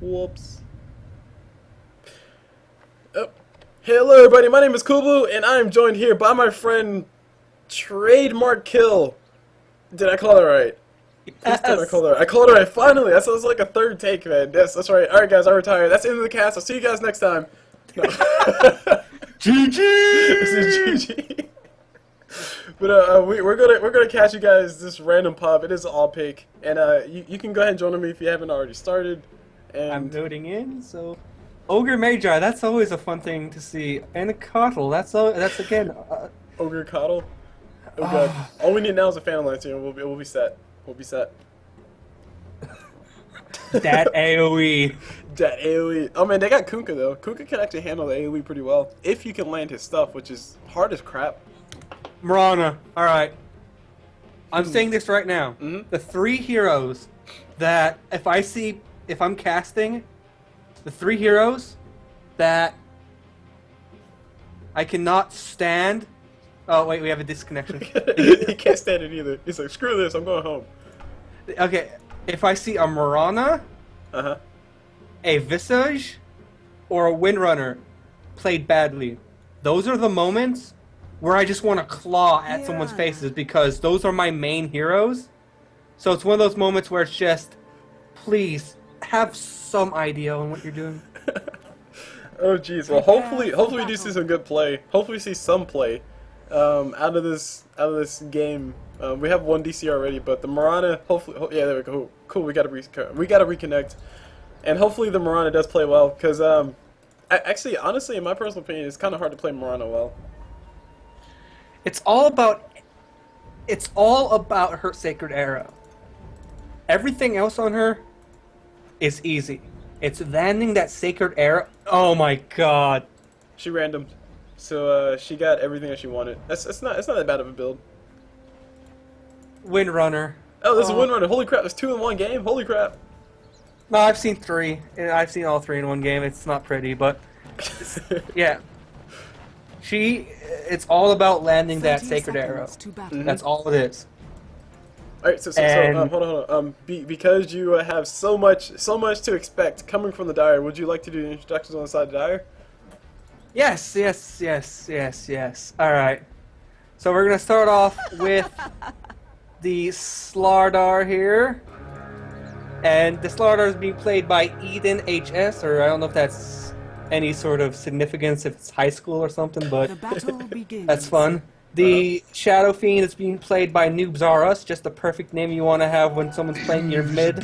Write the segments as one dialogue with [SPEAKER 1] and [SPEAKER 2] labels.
[SPEAKER 1] Whoops. Oh. Hello everybody, my name is Cul Blu, and I am joined here by my friend Trademark Kill. Did I call it right?
[SPEAKER 2] Yes.
[SPEAKER 1] Did I call it right? I called it right, finally! That sounds like a third take, man. Yes, that's right. Alright guys, I retire. That's the end of the cast. I'll see you guys next time. No.
[SPEAKER 2] GG!
[SPEAKER 1] This is GG. But we're gonna catch you guys this random pub. It is all pick, and you can go ahead and join me if you haven't already started. And
[SPEAKER 2] I'm loading in, so Ogre Magi, that's always a fun thing to see. And a Coddle, that's again
[SPEAKER 1] Ogre Coddle. Oh god. All we need now is a Phantom Lancer and we'll be set. We'll be set.
[SPEAKER 2] that AoE.
[SPEAKER 1] That AoE. Oh man, they got Kunkka though. Kunkka can actually handle the AoE pretty well if you can land his stuff, which is hard as crap.
[SPEAKER 2] Mirana, alright. I'm saying this right now. The three heroes that if I'm casting, the three heroes that I cannot stand. Oh wait, we have a disconnection.
[SPEAKER 1] He can't stand it either. He's like, screw this, I'm going home.
[SPEAKER 2] Okay, if I see a Mirana, a Visage, or a Windrunner played badly, those are the moments where I just want to claw at someone's faces because those are my main heroes. So it's one of those moments where it's just, please have some idea on what you're doing.
[SPEAKER 1] Oh jeez. Well, hopefully we do see some good play. Hopefully we see some play out of this game. We have one DC already, but the Mirana, hopefully, yeah, there we go. Cool. We gotta reconnect, and hopefully the Mirana does play well. Because actually, honestly, in my personal opinion, it's kind of hard to play Mirana well.
[SPEAKER 2] It's all about her Sacred Arrow. Everything else on her is easy. It's landing that Sacred Arrow. Oh my god.
[SPEAKER 1] She randomed, so she got everything that she wanted. It's not that bad of a build.
[SPEAKER 2] Windrunner.
[SPEAKER 1] Oh, this is Windrunner. Holy crap! There's 2 in one game. Holy crap!
[SPEAKER 2] No, I've seen 3. And I've seen all 3 in one game. It's not pretty, but yeah. It's all about landing that Sacred Arrow. That's all it is.
[SPEAKER 1] Alright, so hold on. Because you have so much to expect coming from the Dire, would you like to do the introductions on the side of the Dire?
[SPEAKER 2] Yes. Alright. So we're gonna start off with the Sladar here. And the Sladar is being played by Eden.HS, or I don't know if that's any sort of significance if it's high school or something, but that's fun. The Shadow Fiend is being played by Noobs R Us, just the perfect name you want to have when someone's playing your mid.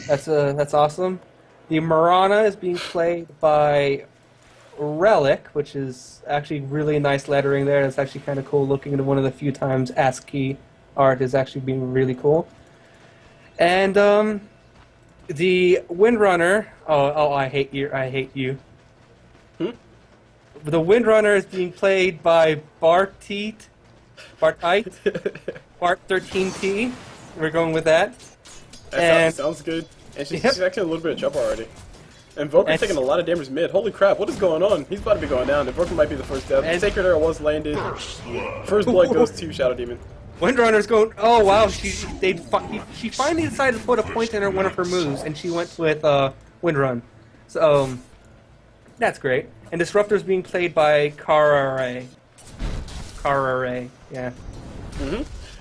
[SPEAKER 2] That's awesome. The Mirana is being played by Relic, which is actually really nice lettering there. It's actually kind of cool looking at one of the few times ASCII art is actually being really cool. And the Windrunner. Oh, I hate you. The Windrunner is being played by Bartite, Bart13T. We're going with that.
[SPEAKER 1] That sounds good. And she's actually a little bit of trouble already. And Invoker's taking a lot of damage mid. Holy crap, what is going on? He's about to be going down. Invoker might be the first death. Sacred Arrow was landed. First blood goes to Shadow Demon.
[SPEAKER 2] Windrunner's going. Oh wow, she finally decided to put a point in one of her moves, and she went with Windrun. So that's great. And Disruptor's being played by Karare, yeah.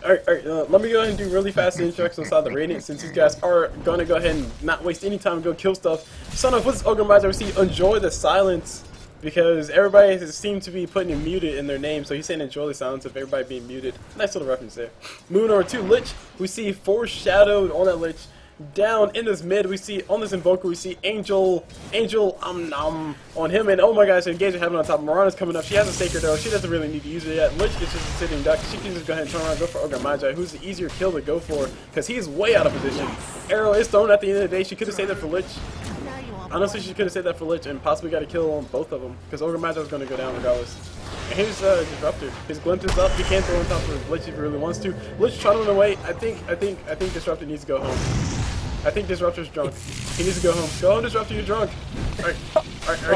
[SPEAKER 1] Alright, let me go ahead and do really fast introductions inside the Radiant, since these guys are gonna go ahead and not waste any time and go kill stuff. Son of what's Ogre Magi? We see enjoy the silence, because everybody seems to be putting muted in their name, so he's saying enjoy the silence of everybody being muted. Nice little reference there. Move over to Lich. We see foreshadowed on that Lich. Down in this mid, we see on this Invoker, we see Angel on him, and oh my gosh, engagement happening on top. Mirana's coming up. She has a Sacred Arrow. She doesn't really need to use it yet. Lich is just a sitting duck. She can just go ahead and turn around and go for Ogre Magi, who's the easier kill to go for, because he's way out of position. Arrow is thrown at the end of the day. She could have saved that for Lich. Honestly, she could have saved that for Lich and possibly got a kill on both of them, because Ogre Magi is going to go down regardless. And here's Disruptor. His glint is up. He can't throw on top of Lich if he really wants to. Lich trying to run away. I think Disruptor needs to go home. I think Disruptor's drunk. He needs to go home. Go home, Disruptor, you're drunk. Alright,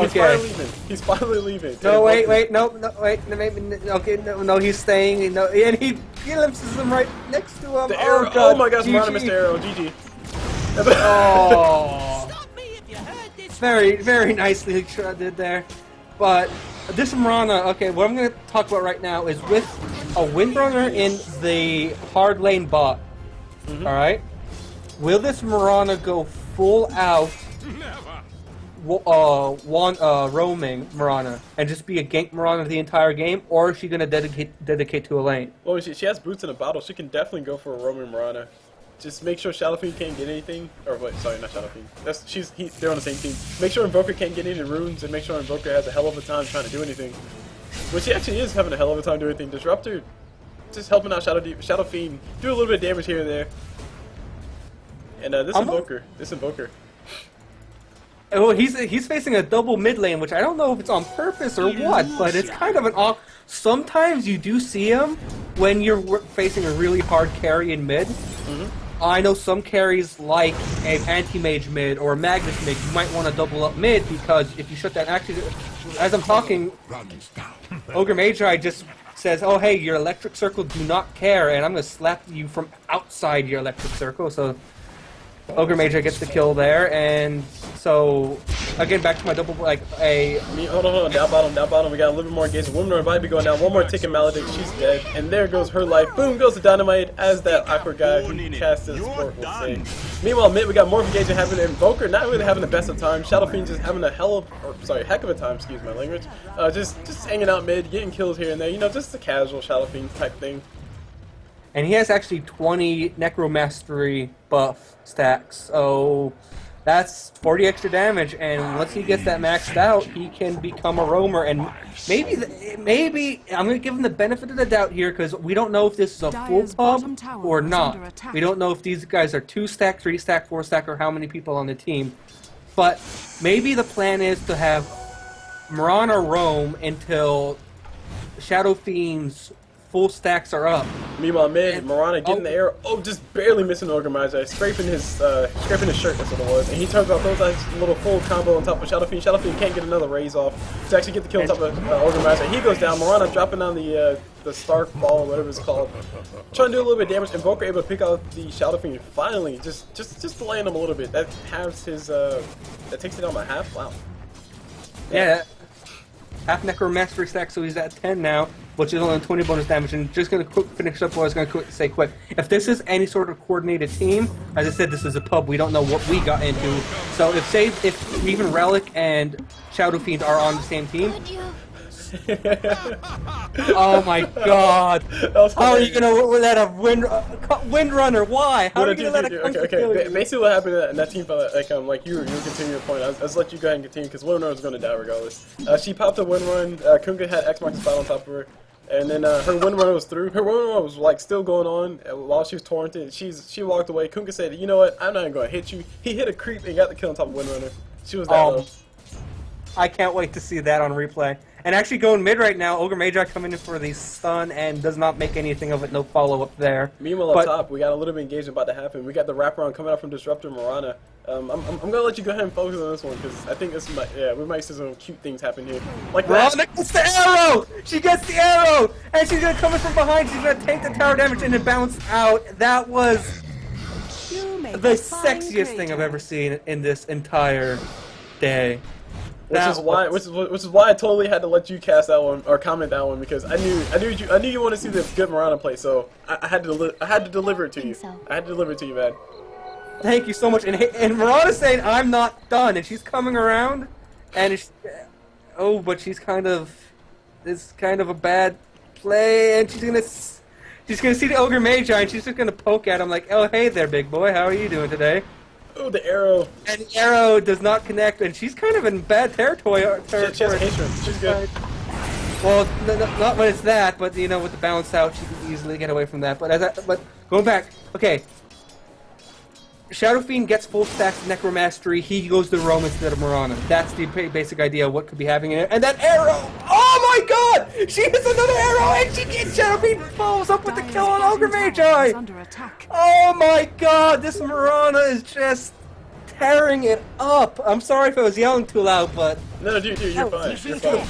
[SPEAKER 1] he's finally leaving. He's finally leaving.
[SPEAKER 2] No, wait, wait, no, he's staying. No, and he glimpses him right next to him.
[SPEAKER 1] The arrow.
[SPEAKER 2] God,
[SPEAKER 1] oh my gosh,
[SPEAKER 2] GG.
[SPEAKER 1] Mirana missed the arrow. GG.
[SPEAKER 2] Oh. very nicely did there. But this Mirana, okay, what I'm going to talk about right now is with a Windrunner in the hard lane bot. Alright? Will this Mirana go full out roaming Mirana and just be a gank Mirana the entire game, or is she going to dedicate to a lane?
[SPEAKER 1] Well, she has boots in a bottle. She can definitely go for a roaming Mirana. Just make sure Shadow Fiend can't get anything. Or wait, sorry, not Shadow Fiend. They're on the same team. Make sure Invoker can't get any runes, and make sure Invoker has a hell of a time trying to do anything. Which he actually is having a hell of a time doing anything. Disruptor, just helping out Shadow Fiend, do a little bit of damage here and there. And this Invoker.
[SPEAKER 2] Well, he's facing a double mid lane, which I don't know if it's on purpose or what, but it's kind of an off. Sometimes you do see him when you're facing a really hard carry in mid. I know some carries like an anti-mage mid or a Magnus mid, you might want to double up mid because if you shut down actually, as I'm talking, Ogre Magi just says, oh hey, your electric circle do not care, and I'm going to slap you from outside your electric circle, so Ogre Magi gets the kill there, and so, again, back to my double, like,
[SPEAKER 1] Hold on, down bottom, we got a little bit more engagement. Windrunner might be going down, one more tick in Maledict, she's dead, and there goes her life. Boom, goes the Dynamite, as that awkward guy who cast his support will say. Meanwhile, mid, we got more engagement happening. Invoker not really having the best of times. Shadow Fiend just having a heck of a time, excuse my language. Just hanging out mid, getting kills here and there, you know, just the casual Shadow Fiend type thing.
[SPEAKER 2] And he has actually 20 Necromastery buff stacks, so that's 40 extra damage, and once he gets that maxed out, he can become a roamer, and maybe I'm going to give him the benefit of the doubt here, because we don't know if this is a full pub or not. We don't know if these guys are 2 stack, 3 stack, 4 stack, or how many people on the team, but maybe the plan is to have Mirana roam until Shadow Fiend's full stacks are up.
[SPEAKER 1] Meanwhile, mid, Mirana getting the air. Oh, just barely missing Ogre Magi, scraping his shirt. That's what it was. And he turns out those a little full combo on top of Shadow Fiend. Shadow Fiend can't get another raise off to actually get the kill on top of Ogre Magi. He goes down. Mirana dropping down the Stark Ball, whatever it's called, trying to do a little bit of damage. Invoker able to pick out the Shadow Fiend. Finally, just delaying him a little bit. That halves his. That takes it down by half. Wow.
[SPEAKER 2] Yeah. Half Necromastery stack, so he's at 10 now, which is only 20 bonus damage. And just going to finish up what I was going to say quick. If this is any sort of coordinated team, as I said, this is a pub. We don't know what we got into. So if even Relic and Shadow Fiend are on the same team. Oh my god! How are you gonna let a Windrunner? Why? How are you gonna let a Kunkka kill you?
[SPEAKER 1] Basically, what happened in that team fight, like you continue your point. I'll let you go ahead and continue because Windrunner was gonna die regardless. She popped a Windrun. Kunkka had X marks the spot on top of her, and then her Windrunner was through. Her Windrunner was like still going on while she was torrented. She walked away. Kunkka said, "You know what? I'm not even gonna hit you." He hit a creep and got the kill on top of Windrunner. She was that low.
[SPEAKER 2] I can't wait to see that on replay. And actually going mid right now, Ogre Magi coming in for the stun and does not make anything of it, no follow-up there.
[SPEAKER 1] Meanwhile, up top, we got a little bit of engagement about to happen. We got the wraparound coming out from Disruptor Mirana. I'm going to let you go ahead and focus on this one, because I think we might see some cute things happen here. Like that.
[SPEAKER 2] Mirana gets the arrow! She gets the arrow! And she's going to come in from behind, she's going to take the tower damage and then bounce out. That was the sexiest thing I've ever seen in this entire day.
[SPEAKER 1] Which is why I totally had to let you cast that one or comment that one, because I knew you want to see the good Mirana play, so I had to deliver it to you. I had to deliver it to you, man.
[SPEAKER 2] Thank you so much. And Mirana's saying I'm not done, and she's coming around, and but she's it's kind of a bad play, and she's gonna see the Ogre Magi, and she's just gonna poke at him like, oh hey there, big boy, how are you doing today?
[SPEAKER 1] Oh, the arrow.
[SPEAKER 2] And the arrow does not connect, and she's kind of in bad territory.
[SPEAKER 1] She has hatred. She's good.
[SPEAKER 2] Well, not when it's that, but you know, with the balance out, she can easily get away from that. But going back, okay. Shadow Fiend gets full stacks of Necromastery. He goes to Rome instead of Mirana. That's the basic idea of what could be happening in it. And that arrow! Oh my god! She hits another arrow, and she gets Shadow Fiend follows up with the kill on Ogre Magi! Oh my god! This Mirana is just tearing it up. I'm sorry if I was yelling too loud, but
[SPEAKER 1] no, dude, you're fine. You're fine.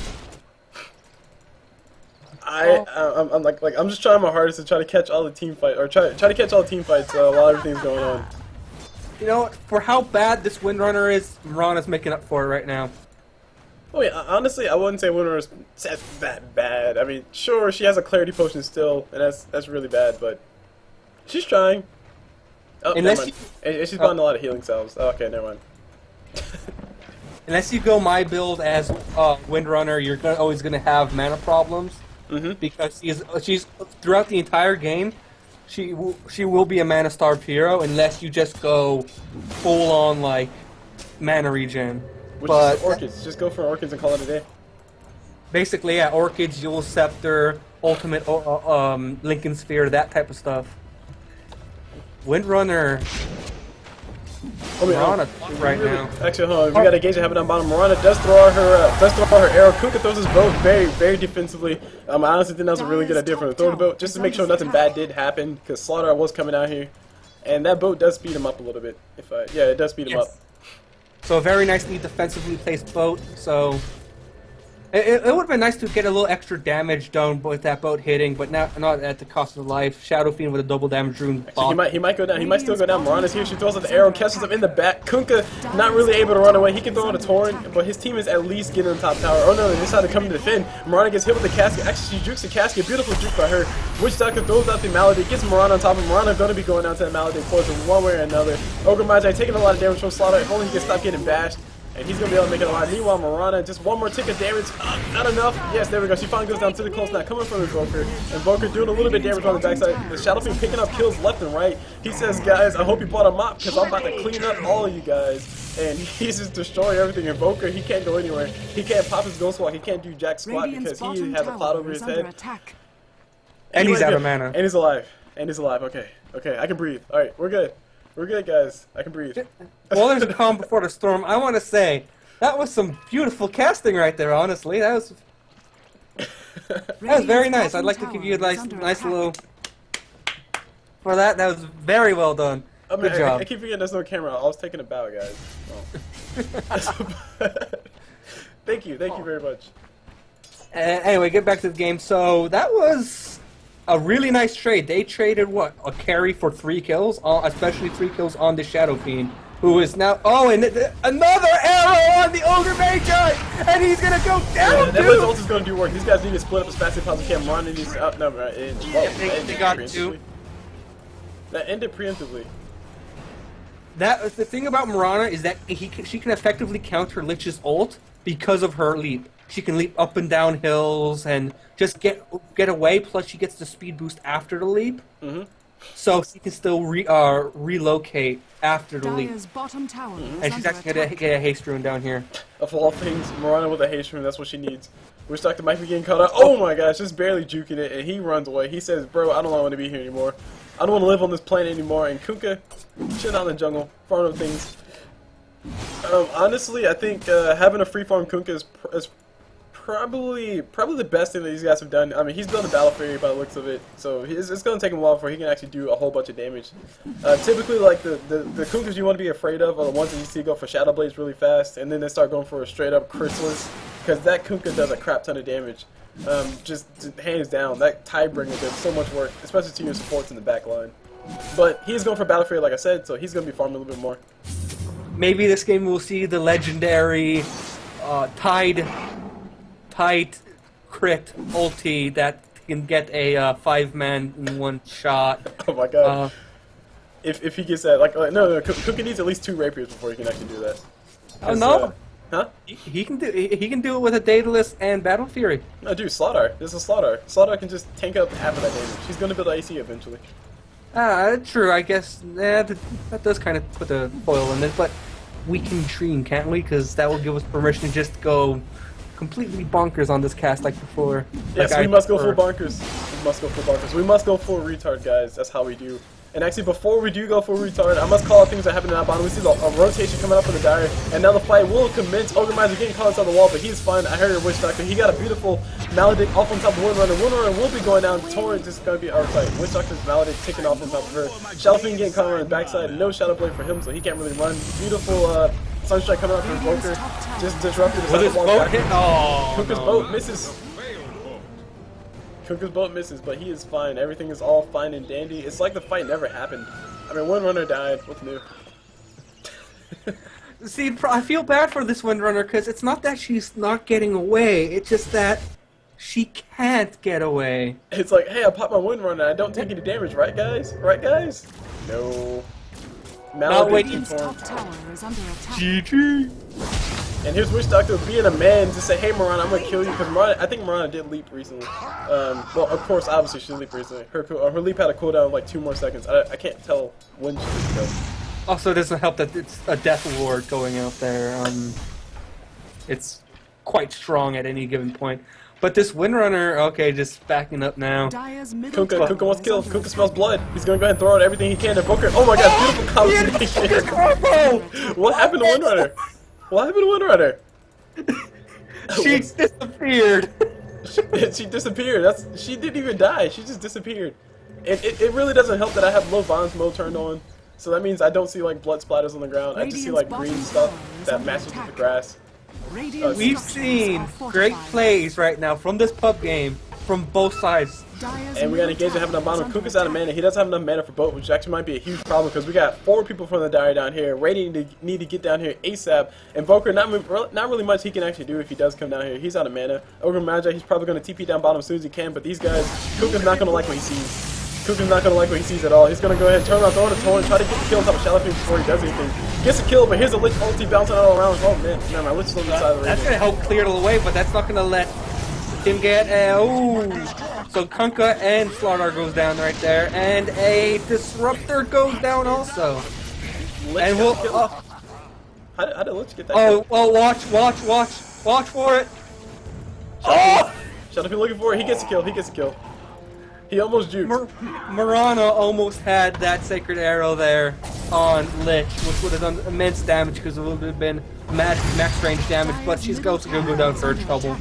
[SPEAKER 1] I'm just trying my hardest to try to catch all the team fight or try to catch all the team fights while everything's going on.
[SPEAKER 2] You know, for how bad this Windrunner is, Mirana's making up for it right now.
[SPEAKER 1] Oh yeah, honestly, I wouldn't say Windrunner's that bad. I mean, sure, she has a clarity potion still, and that's really bad, but she's trying. Oh, never mind. And she's buying a lot of healing salves. Oh, okay, never mind.
[SPEAKER 2] Unless you go my build as Windrunner, you're always going to have mana problems. Because she's throughout the entire game, she will be a mana starved hero unless you just go full on like mana regen.
[SPEAKER 1] Which is Orchids. Just go for Orchids and call it a day.
[SPEAKER 2] Basically, yeah, Orchids, Yule Scepter, Ultimate Lincoln Sphere, that type of stuff. Windrunner. Mirana right now.
[SPEAKER 1] Actually, hold on. We got a gauge happening on bottom. Mirana does throw out her arrow. Kunkka throws his bow very defensively. I honestly think that was a really good idea for him to throw the boat, just to make sure nothing bad did happen, because Sladar was coming out here, and that boat does speed him up a little bit. Yeah, it does speed him up.
[SPEAKER 2] So a very nicely defensively placed boat. So it would have been nice to get a little extra damage done with that boat hitting, but not at the cost of life. Shadow Fiend with a double damage rune.
[SPEAKER 1] He might go down. He might still go down. Mirana's here. She throws out the arrow, catches him in the back. Kunkka not really able to run away. He can throw out a torrent, but his team is at least getting on top tower. Oh no, they decided to come to defend. Mirana gets hit with the casket. Actually, she jukes the casket. Beautiful juke by her. Witch Doctor throws out the malady, gets Mirana on top of Mirana. Going to be going down to the malady poison one way or another. Ogre Magi taking a lot of damage from Sladar. If only he can stop getting bashed. And he's going to be able to make it a lot. Meanwhile, Mirana, just one more tick of damage. Not enough. Yes, there we go. She finally goes down to the close now. Coming from Invoker. Invoker doing a little bit of damage on the backside. The Shadow Fiend picking up kills left and right. He says, guys, I hope you bought a mop, because I'm about to clean up all of you guys. And he's just destroying everything. Invoker, he can't go anywhere. He can't pop his ghost walk. He can't do jack squat because he has a cloud over his head.
[SPEAKER 2] And he's out of mana.
[SPEAKER 1] And he's alive. Okay. Okay, I can breathe. Alright, we're good. We're good, guys. I can breathe.
[SPEAKER 2] Well, there's a calm before the storm. I want to say, that was some beautiful casting right there, honestly. That was very nice. I'd like to give you a nice little... For that was very well done. Good job.
[SPEAKER 1] I keep forgetting there's no camera. I was taking a bow, guys. Oh. Thank you very much.
[SPEAKER 2] Anyway, get back to the game. So, that was a really nice trade. They traded, what, a carry for 3 kills? Especially 3 kills on the Shadow Fiend, who is now... Oh, and another arrow on the Ogre Magi! And he's gonna go down,
[SPEAKER 1] yeah, that ult is gonna do work. These guys need to split up as fast as possible. Can't run and he's up. No,
[SPEAKER 2] they got 2.
[SPEAKER 1] That ended preemptively.
[SPEAKER 2] The thing about Mirana is that she can effectively counter Lich's ult because of her leap. She can leap up and down hills and just get away. Plus, she gets the speed boost after the leap, so she can still relocate after the leap. And she's actually gonna get a haste rune down here.
[SPEAKER 1] Of all things, Mirana with a haste rune, that's what she needs. Witch Doctor might be getting caught out. Oh my gosh, just barely juking it, and he runs away. He says, "Bro, I don't want to be here anymore. I don't want to live on this planet anymore." And Kunkka, chilling out in the jungle, farming things. Honestly, I think having a free farm Kunkka is probably the best thing that these guys have done. I mean, he's building a battle fairy by the looks of it, so it's going to take him a while before he can actually do a whole bunch of damage. Typically, like the Kunkkas you want to be afraid of are the ones that you see go for Shadow Blades really fast, and then they start going for a straight up Chrysalis, because that Kunkka does a crap ton of damage. Just hands down, that Tidebringer does so much work, especially to your supports in the back line. But he's going for battle fairy, like I said, so he's going to be farming a little bit more.
[SPEAKER 2] Maybe this game we'll see the legendary Tide crit ulti that can get a 5-man in one shot.
[SPEAKER 1] Oh my god. If he gets that, like, no, Kunkka needs at least 2 rapiers before he can actually do that.
[SPEAKER 2] Oh no!
[SPEAKER 1] Huh?
[SPEAKER 2] He can do it with a Daedalus and Battle Fury.
[SPEAKER 1] No, dude, Sladar. This is Sladar. Sladar can just tank up half of that damage. He's gonna build AC eventually.
[SPEAKER 2] True. I guess that does kind of put the foil in it, but we can dream, can't we? Because that will give us permission to just go completely bonkers on this cast like before.
[SPEAKER 1] Yes, we must go full bonkers. We must go full bonkers. We must go full retard, guys. That's how we do. And actually, before we do go full retard, I must call out things that happen in that bottom. We see a rotation coming up on the Dire, and now the fight will commence. Ogre Magi getting caught inside the wall, but he's fine. I heard your Witch Doctor. He got a beautiful Maledict off on top of Windrunner. Windrunner will be going down. Torrent is going to be our fight. Witch Doctor's Maledict ticking off on top of her. Shadow Fiend getting caught on the backside. No Shadow Blade for him, so he can't really run. Beautiful Sunstrike coming up from Invoker. Just disrupted the
[SPEAKER 2] his boat hit. Oh,
[SPEAKER 1] Kunkka's boat misses. Kunkka's boat misses, but he is fine. Everything is all fine and dandy. It's like the fight never happened. I mean, Windrunner died. What's new?
[SPEAKER 2] See, I feel bad for this Windrunner because it's not that she's not getting away. It's just that she can't get away.
[SPEAKER 1] It's like, hey, I popped my Windrunner. I don't take any damage, right, guys? Right, guys? No.
[SPEAKER 2] Not waiting
[SPEAKER 3] Radiant's top tower is under attack.
[SPEAKER 2] GG.
[SPEAKER 1] And here's Witch Doctor being a man to say, hey, Mirana, I'm gonna kill you, because I think Mirana did leap recently. Well, of course, obviously she leaped recently. Her leap had a cooldown of like 2 more seconds. I can't tell when she did go.
[SPEAKER 2] Also, it doesn't help that it's a death ward going out there. It's quite strong at any given point. But this Windrunner, okay, just backing up now.
[SPEAKER 1] Kunkka wants to kill. Kunkka smells blood. He's gonna go ahead and throw out everything he can. Invoker. Oh my god, beautiful combination. What happened to Windrunner? What happened to Windrunner?
[SPEAKER 2] She disappeared.
[SPEAKER 1] She disappeared. She didn't even die. She just disappeared. It really doesn't help that I have low violence mode turned on. So that means I don't see like blood splatters on the ground. I just see like green stuff that matches with the grass.
[SPEAKER 2] We've seen great plays right now from this pub game from both sides.
[SPEAKER 1] And we got engaged in having a bottom. Kunkka's out of mana. He doesn't have enough mana for both, which actually might be a huge problem because we got 4 people from the Dire down here. Radiant need to get down here ASAP. Invoker, not really much he can actually do if he does come down here. He's out of mana. Ogre Magi, he's probably going to TP down bottom as soon as he can, but these guys, Kunkka's not going to like what he sees. Kunkka's not going to like what he sees at all. He's going to go ahead and turn around, throw in a torrent, try to get the kill on top of Shallow Fiend before he does anything. Gets a kill, but here's a Lich ulti bouncing all around. Oh man, my Lich is on the side of the
[SPEAKER 2] That's going to help clear the way, but that's not going to let him get So Kunkka and Sladar goes down right there, and a Disruptor goes down also.
[SPEAKER 1] Lich
[SPEAKER 2] and we'll.
[SPEAKER 1] How did Lich get that
[SPEAKER 2] Oh,
[SPEAKER 1] kill?
[SPEAKER 2] well, watch for it.
[SPEAKER 1] Shut up, you're looking for it. He gets a kill. He gets a kill. He almost juked.
[SPEAKER 2] Mirana almost had that Sacred Arrow there on Lich, which would have done immense damage because it would have been max range damage, but she's also going to go down for trouble.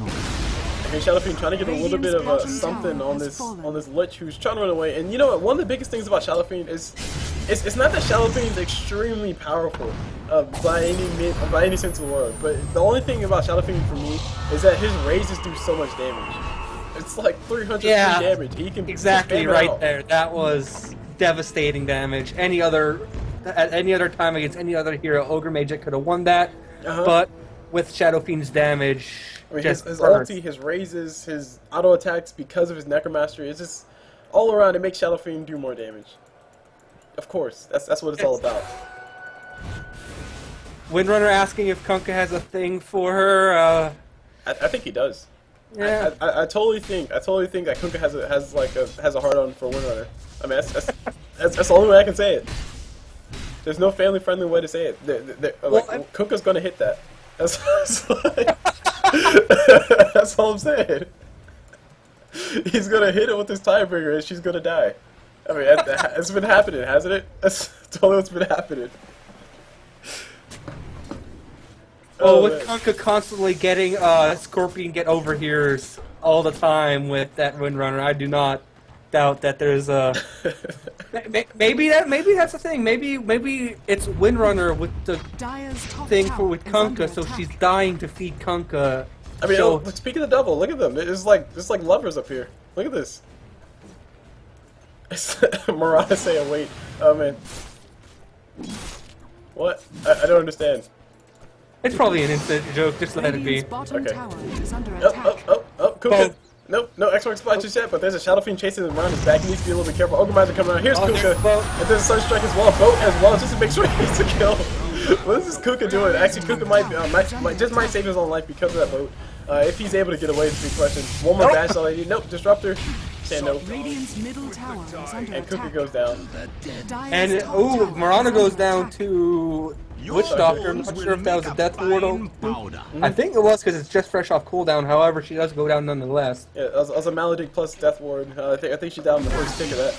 [SPEAKER 1] Okay, Shadow Fiend trying to get a little bit of something on this Lich who's trying to run away. And you know what? One of the biggest things about Shadow Fiend is it's not that Shadow Fiend's extremely powerful by any sense of the word, but the only thing about Shadow Fiend for me is that his raises do so much damage. It's like 300 damage. He can
[SPEAKER 2] exactly right there. That was devastating damage. At any other time against any other hero, Ogre Magi could have won that. But with Shadow Fiend's damage,
[SPEAKER 1] I mean, his ulti, his raises, his auto attacks because of his Necromastery, it's just all around. It makes Shadow Fiend do more damage. Of course, that's what it's all about.
[SPEAKER 2] Windrunner asking if Kunkka has a thing for her.
[SPEAKER 1] I think he does.
[SPEAKER 2] Yeah.
[SPEAKER 1] I totally think that Kunkka has a hard on for Windrunner. I mean, that's the only way I can say it. There's no family-friendly way to say it. Kunkka's gonna hit that. That's all I'm saying. He's gonna hit it with his tiebreaker, and she's gonna die. I mean, it's been happening, hasn't it? That's totally what's been happening.
[SPEAKER 2] With Kunkka constantly getting Scorpion get overhears all the time with that Windrunner, I do not doubt that there's a maybe that's the thing. Maybe it's Windrunner with the thing with Kunkka, so she's dying to feed Kunkka.
[SPEAKER 1] I mean, speaking of the devil, look at them. It's like lovers up here. Look at this. Mirana saying, "Wait, oh man, what? I don't understand."
[SPEAKER 2] It's probably an instant joke, just let it be.
[SPEAKER 1] Okay. Oh, Kunkka. Nope, no X-Mark spot just yet, but there's a Shadow Fiend chasing him around his back. He needs to be a little bit careful. Ogre Magi coming around. Here's Kunkka. And there's a Sunstrike as well. Boat as well, just to make sure he gets a kill. What is this Kunkka doing? Actually, Kunkka might save his own life because of that boat. If he's able to get away, it's a big question. One more bash already. Nope, Disruptor. Saying nope. And Kunkka goes down.
[SPEAKER 2] And, Mirana goes down to Witch Doctor. I'm not sure if that was a death ward. I think it was because it's just fresh off cooldown. However, she does go down nonetheless.
[SPEAKER 1] Yeah, it was a Maledict plus death ward. I think she's down the first tick of that.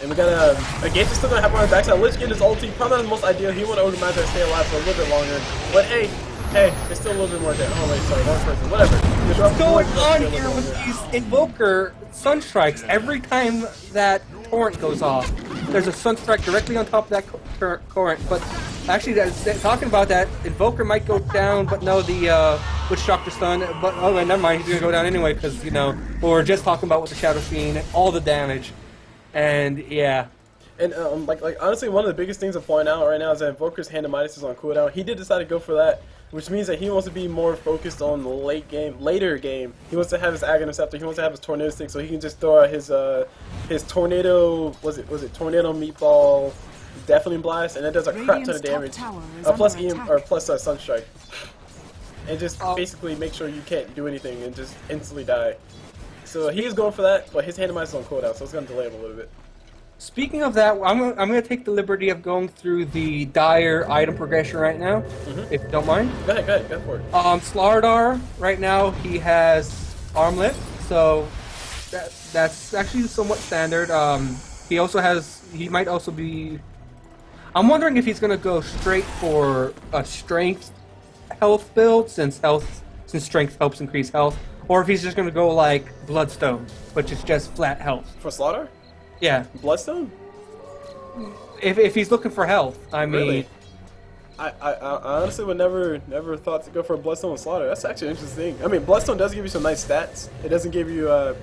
[SPEAKER 1] And we got a Gage is still gonna have on his backside. Lich getting his ulti. Probably not the most ideal. He wanted Ogre Magi to stay alive for a little bit longer. But hey, there's still a little bit more damage. Oh wait, sorry, one person. Whatever.
[SPEAKER 2] What's going on here with these Invoker Sunstrikes? Every time that torrent goes off, there's a Sunstrike directly on top of that torrent. But actually, talking about that, Invoker might go down, but no, the Witch Doctor stun. But never mind, he's gonna go down anyway because we were just talking about with the Shadow Fiend, all the damage, and yeah.
[SPEAKER 1] And like honestly, one of the biggest things to point out right now is that Invoker's Hand of Midas is on cooldown. He did decide to go for that, which means that he wants to be more focused on the later game. He wants to have his Aghanim Scepter. He wants to have his Tornado Stick, so he can just throw out his Tornado. Was it Tornado Meatball, Deafening Blast, and that does a crap ton of damage. Plus Sunstrike, and just basically make sure you can't do anything and just instantly die. So he is going for that, but his Hand of Midas is on cooldown, so it's going to delay him a little bit.
[SPEAKER 2] Speaking of that, I'm gonna take the liberty of going through the dire item progression right now, if you don't mind.
[SPEAKER 1] Go ahead, go for it.
[SPEAKER 2] Sladar, right now he has Armlet, so that's actually somewhat standard. He might also be. I'm wondering if he's gonna go straight for a strength health build, since strength helps increase health, or if he's just gonna go like Bloodstone, which is just flat health.
[SPEAKER 1] For Sladar?
[SPEAKER 2] Yeah.
[SPEAKER 1] Bloodstone?
[SPEAKER 2] If he's looking for health, I mean.
[SPEAKER 1] Really? I honestly would never thought to go for a Bloodstone with Sladar. That's actually an interesting thing. I mean, Bloodstone does give you some nice stats. It doesn't give you like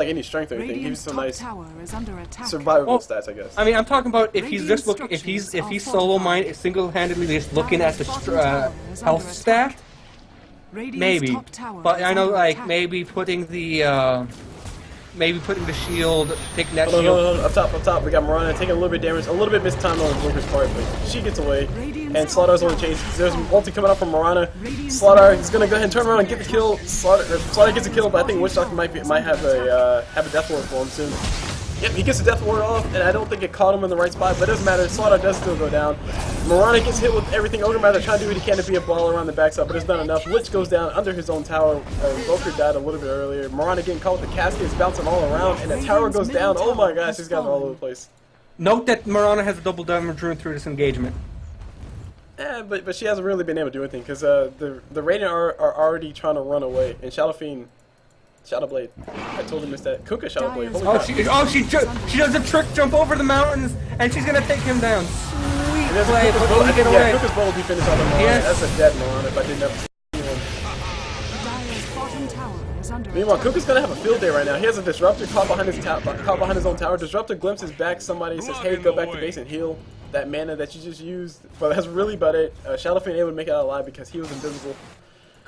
[SPEAKER 1] any strength or anything. It gives you some nice survivable stats, I guess.
[SPEAKER 2] I mean, I'm talking about if he's just looking, if he's single-handedly just looking at the health stat. Maybe, but I know like maybe putting the shield, taking that shield.
[SPEAKER 1] Hold on. Up top, we got Mirana taking a little bit of damage, a little bit mistimed on Invoker's part, but she gets away, and Sladar's on the chase. There's ulti coming out from Mirana. Sladar is gonna go ahead and turn around and get the kill. Sladar gets a kill, but I think Witch Doctor might have a Death Ward for him soon. Yep, he gets the Death Ward off, and I don't think it caught him in the right spot, but it doesn't matter. Sladar does still go down. Mirana gets hit with everything. Ogre Master trying to do what he can to be a ball around the backside, but it's not enough. Lich goes down under his own tower. Invoker died a little bit earlier. Mirana getting caught with the caskets bouncing all around, and the tower goes down. Oh my gosh, he's got all over the place.
[SPEAKER 2] Note that Mirana has a double damage rune through this engagement.
[SPEAKER 1] But she hasn't really been able to do anything, because the Radiant are already trying to run away, and Shadow Fiend... Shadow Blade. I totally missed that. Kunkka Shadow Blade.
[SPEAKER 2] She does a trick jump over the mountains, and she's gonna take him down. Sweet play, but
[SPEAKER 1] Kunkka's
[SPEAKER 2] get away.
[SPEAKER 1] Kunkka's bowl will be finished on the Mirana.
[SPEAKER 2] Yes.
[SPEAKER 1] That's a dead Mirana if I didn't have to see him. Meanwhile, Kunkka's gonna have a field day right now. He has a Disruptor caught behind his own tower. Disruptor glimpses back somebody, says, "Hey, go back to base and heal that mana that you just used." But that's really about it. Shadow Fiend able to make it out alive because he was invisible.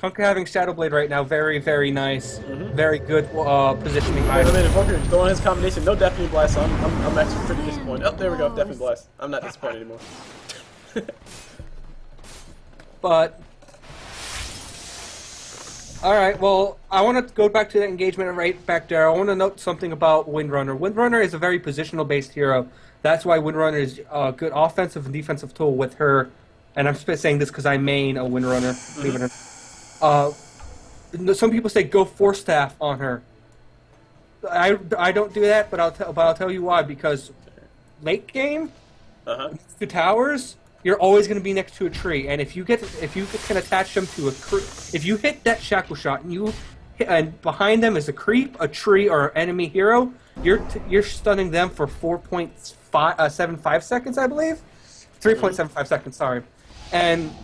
[SPEAKER 2] Kunkka having Shadow Blade right now, very, very nice. Very good positioning.
[SPEAKER 1] I mean, Invoker throwing his combination, no Deafening Blast, so I'm actually pretty disappointed. Oh, there we go, Deafening Blast. I'm not disappointed anymore.
[SPEAKER 2] But... Alright, well, I want to go back to that engagement right back there. I want to note something about Windrunner. Windrunner is a very positional-based hero. That's why Windrunner is a good offensive and defensive tool with her. And I'm saying this because I main a Windrunner, believe it or not. Some people say go Force Staff on her. I don't do that, but I'll tell you why. Because late game, the towers, you're always going to be next to a tree, and if you can attach them to if you hit that shackle shot and behind them is a creep, a tree, or an enemy hero, you're stunning them for 4.75 seconds, I believe, 3.75 seconds. Sorry, and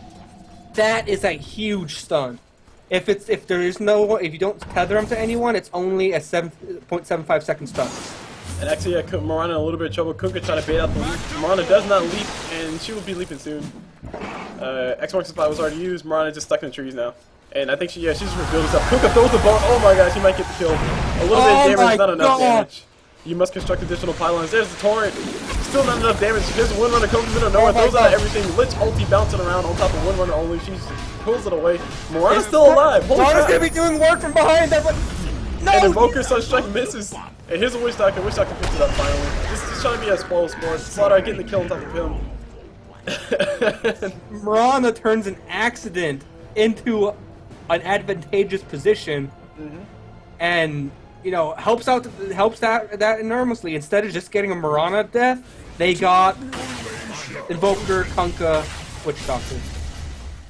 [SPEAKER 2] that is a huge stun. If you don't tether them to anyone, it's only a 7.75 second stun.
[SPEAKER 1] And actually, Mirana in a little bit of trouble. Kunkka trying to bait out the leap. Mirana does not leap, and she will be leaping soon. X marks the spot was already used. Mirana just stuck in the trees now. And I think she's just rebuilding stuff. Kunkka throws the ball. Oh my gosh, he might get the kill. A little bit of damage, not enough damage. You must construct additional pylons. There's the torrent. Still not enough damage. There's a Windrunner comes in the nowhere, throws out everything. Lich ulti bouncing around on top of Windrunner only. She pulls it away. Mirana's still alive.
[SPEAKER 2] Mirana's gonna be doing work from behind there, but no!
[SPEAKER 1] And Invoker Sunstrike misses. And here's a Witch Doctor. Witch Doctor picks it up finally. This is trying to be a spoil sport. Sladar getting the kill on top of him.
[SPEAKER 2] Mirana turns an accident into an advantageous position, and helps that enormously. Instead of just getting a Mirana death, they got Invoker, Kunkka, Witch Doctor.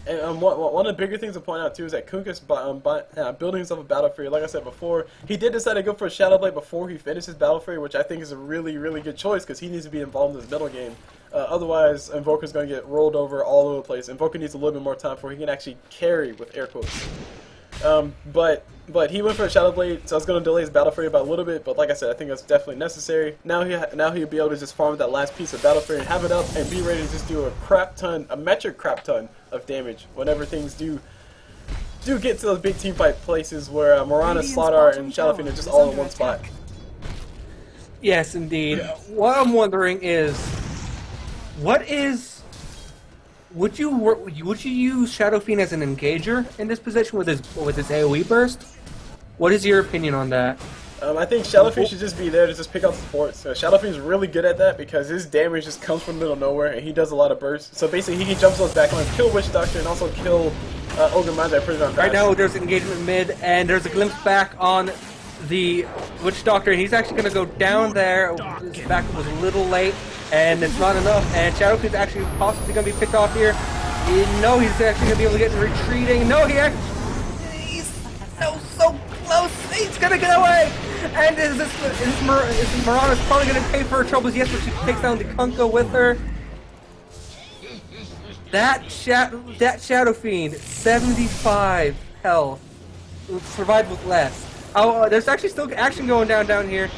[SPEAKER 1] And one of the bigger things to point out too is that Kunkka's building himself a Battle Fury. Like I said before, he did decide to go for a Shadow Blade before he finishes Battle Fury, which I think is a really, really good choice because he needs to be involved in this middle game. Otherwise, Invoker's going to get rolled over all over the place. Invoker needs a little bit more time before he can actually carry with air quotes. But But he went for a Shadow Blade, so I was going to delay his Battle Fury by a little bit, but like I said, I think that's definitely necessary. Now he'll be able to just farm that last piece of Battle Fury and have it up and be ready to just do a metric crap ton of damage whenever things do get to those big team fight places where Mirana, Sladar, and Shadow Fiend are just all in one spot.
[SPEAKER 2] Yes, indeed. What I'm wondering is, would you use Shadow Fiend as an engager in this position with his AoE burst? What is your opinion on that?
[SPEAKER 1] I think Shadow Fiend should just be there to just pick up supports. Shadow Fiend's really good at that because his damage just comes from the middle of nowhere and he does a lot of bursts. So basically he can jump those back lines, kill Witch Doctor, and also kill Ogre Magi pretty darn fast.
[SPEAKER 2] Right now there's engagement mid, and there's a glimpse back on the Witch Doctor, and he's actually going to go down there. His backup was a little late, and it's not enough, and Shadow Fiend's actually possibly going to be picked off here. No, he's actually going to be able to get retreating. No, he's so close. He's going to get away. And is Mirana's probably going to pay for her troubles? Yes, but she takes down the Kunkka with her. That Shadow Fiend, 75 health, survived with less. Oh, there's actually still action going down here.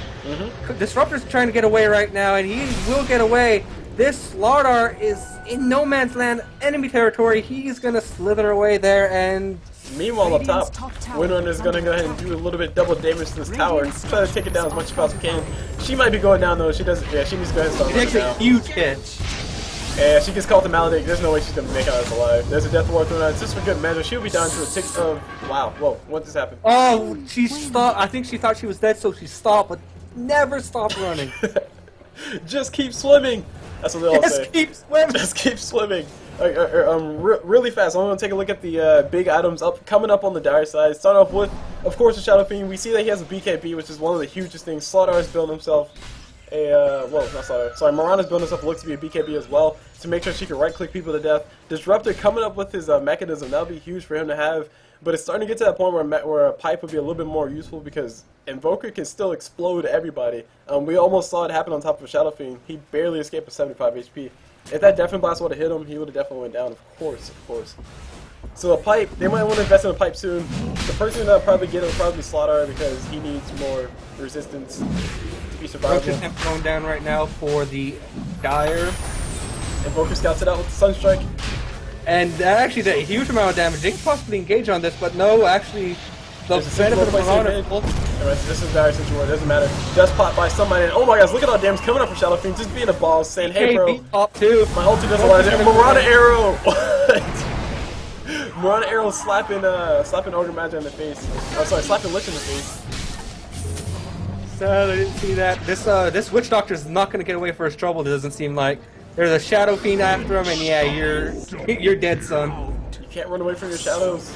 [SPEAKER 2] Disruptor's trying to get away right now, and he will get away. This Sladar is in no man's land, enemy territory. He's gonna slither away there, and
[SPEAKER 1] meanwhile up top, Windrunner is gonna go ahead and do a little bit double damage to this tower. Try to take it down as much as possibly can. She might be going down though. She doesn't. Yeah, she needs to go ahead and start running now.
[SPEAKER 2] It's a huge hit.
[SPEAKER 1] Yeah, she gets called to Maledict. There's no way she's gonna make out alive. There's a death ward thrown out. It's just for good measure. She'll be down to a tick of wow. Whoa, what just happened?
[SPEAKER 2] Oh, she stopped. I think she thought she was dead, so she stopped, but never stopped running.
[SPEAKER 1] Just keep swimming. That's what they all say.
[SPEAKER 2] Just keep swimming.
[SPEAKER 1] Just keep swimming. Really fast. I'm gonna take a look at the big items coming up on the dire side. Start off with, of course, the Shadow Fiend. We see that he has a BKB, which is one of the hugest things. Sladar is building himself well, not Sladar. Sorry, Mirana's building himself looks to be a BKB as well to make sure she can right-click people to death. Disruptor coming up with his mechanism. That'll be huge for him to have. But it's starting to get to that point where a pipe would be a little bit more useful because Invoker can still explode everybody. We almost saw it happen on top of a Shadow Fiend. He barely escaped with 75 HP. If that Deafening Blast would have hit him, he would have definitely went down, of course. So a pipe, they might want to invest in a pipe soon. The person that will probably get it will probably be Sladar because he needs more resistance to be survivable.
[SPEAKER 2] Roach going down right now for the Dire.
[SPEAKER 1] Invoker scouts it out with the Sunstrike.
[SPEAKER 2] And that actually did a huge amount of damage. They could possibly engage on this, but no, actually, the benefit of Mirana.
[SPEAKER 1] This is a dire situation. It doesn't matter. Just popped by somebody. And oh my gosh, look at all the damage coming up from Shadow Fiend. Just being a boss, saying, hey bro,
[SPEAKER 2] top two.
[SPEAKER 1] My ulti does a lot of damage. Mirana arrow! Mirana arrow slapping Ogre Magi in the face. Oh, sorry, slapping Lich in the face.
[SPEAKER 2] So I didn't see that. This Witch Doctor is not going to get away for his trouble. It doesn't seem like. There's a Shadow Fiend after him, and yeah, you're dead, son.
[SPEAKER 1] You can't run away from your shadows.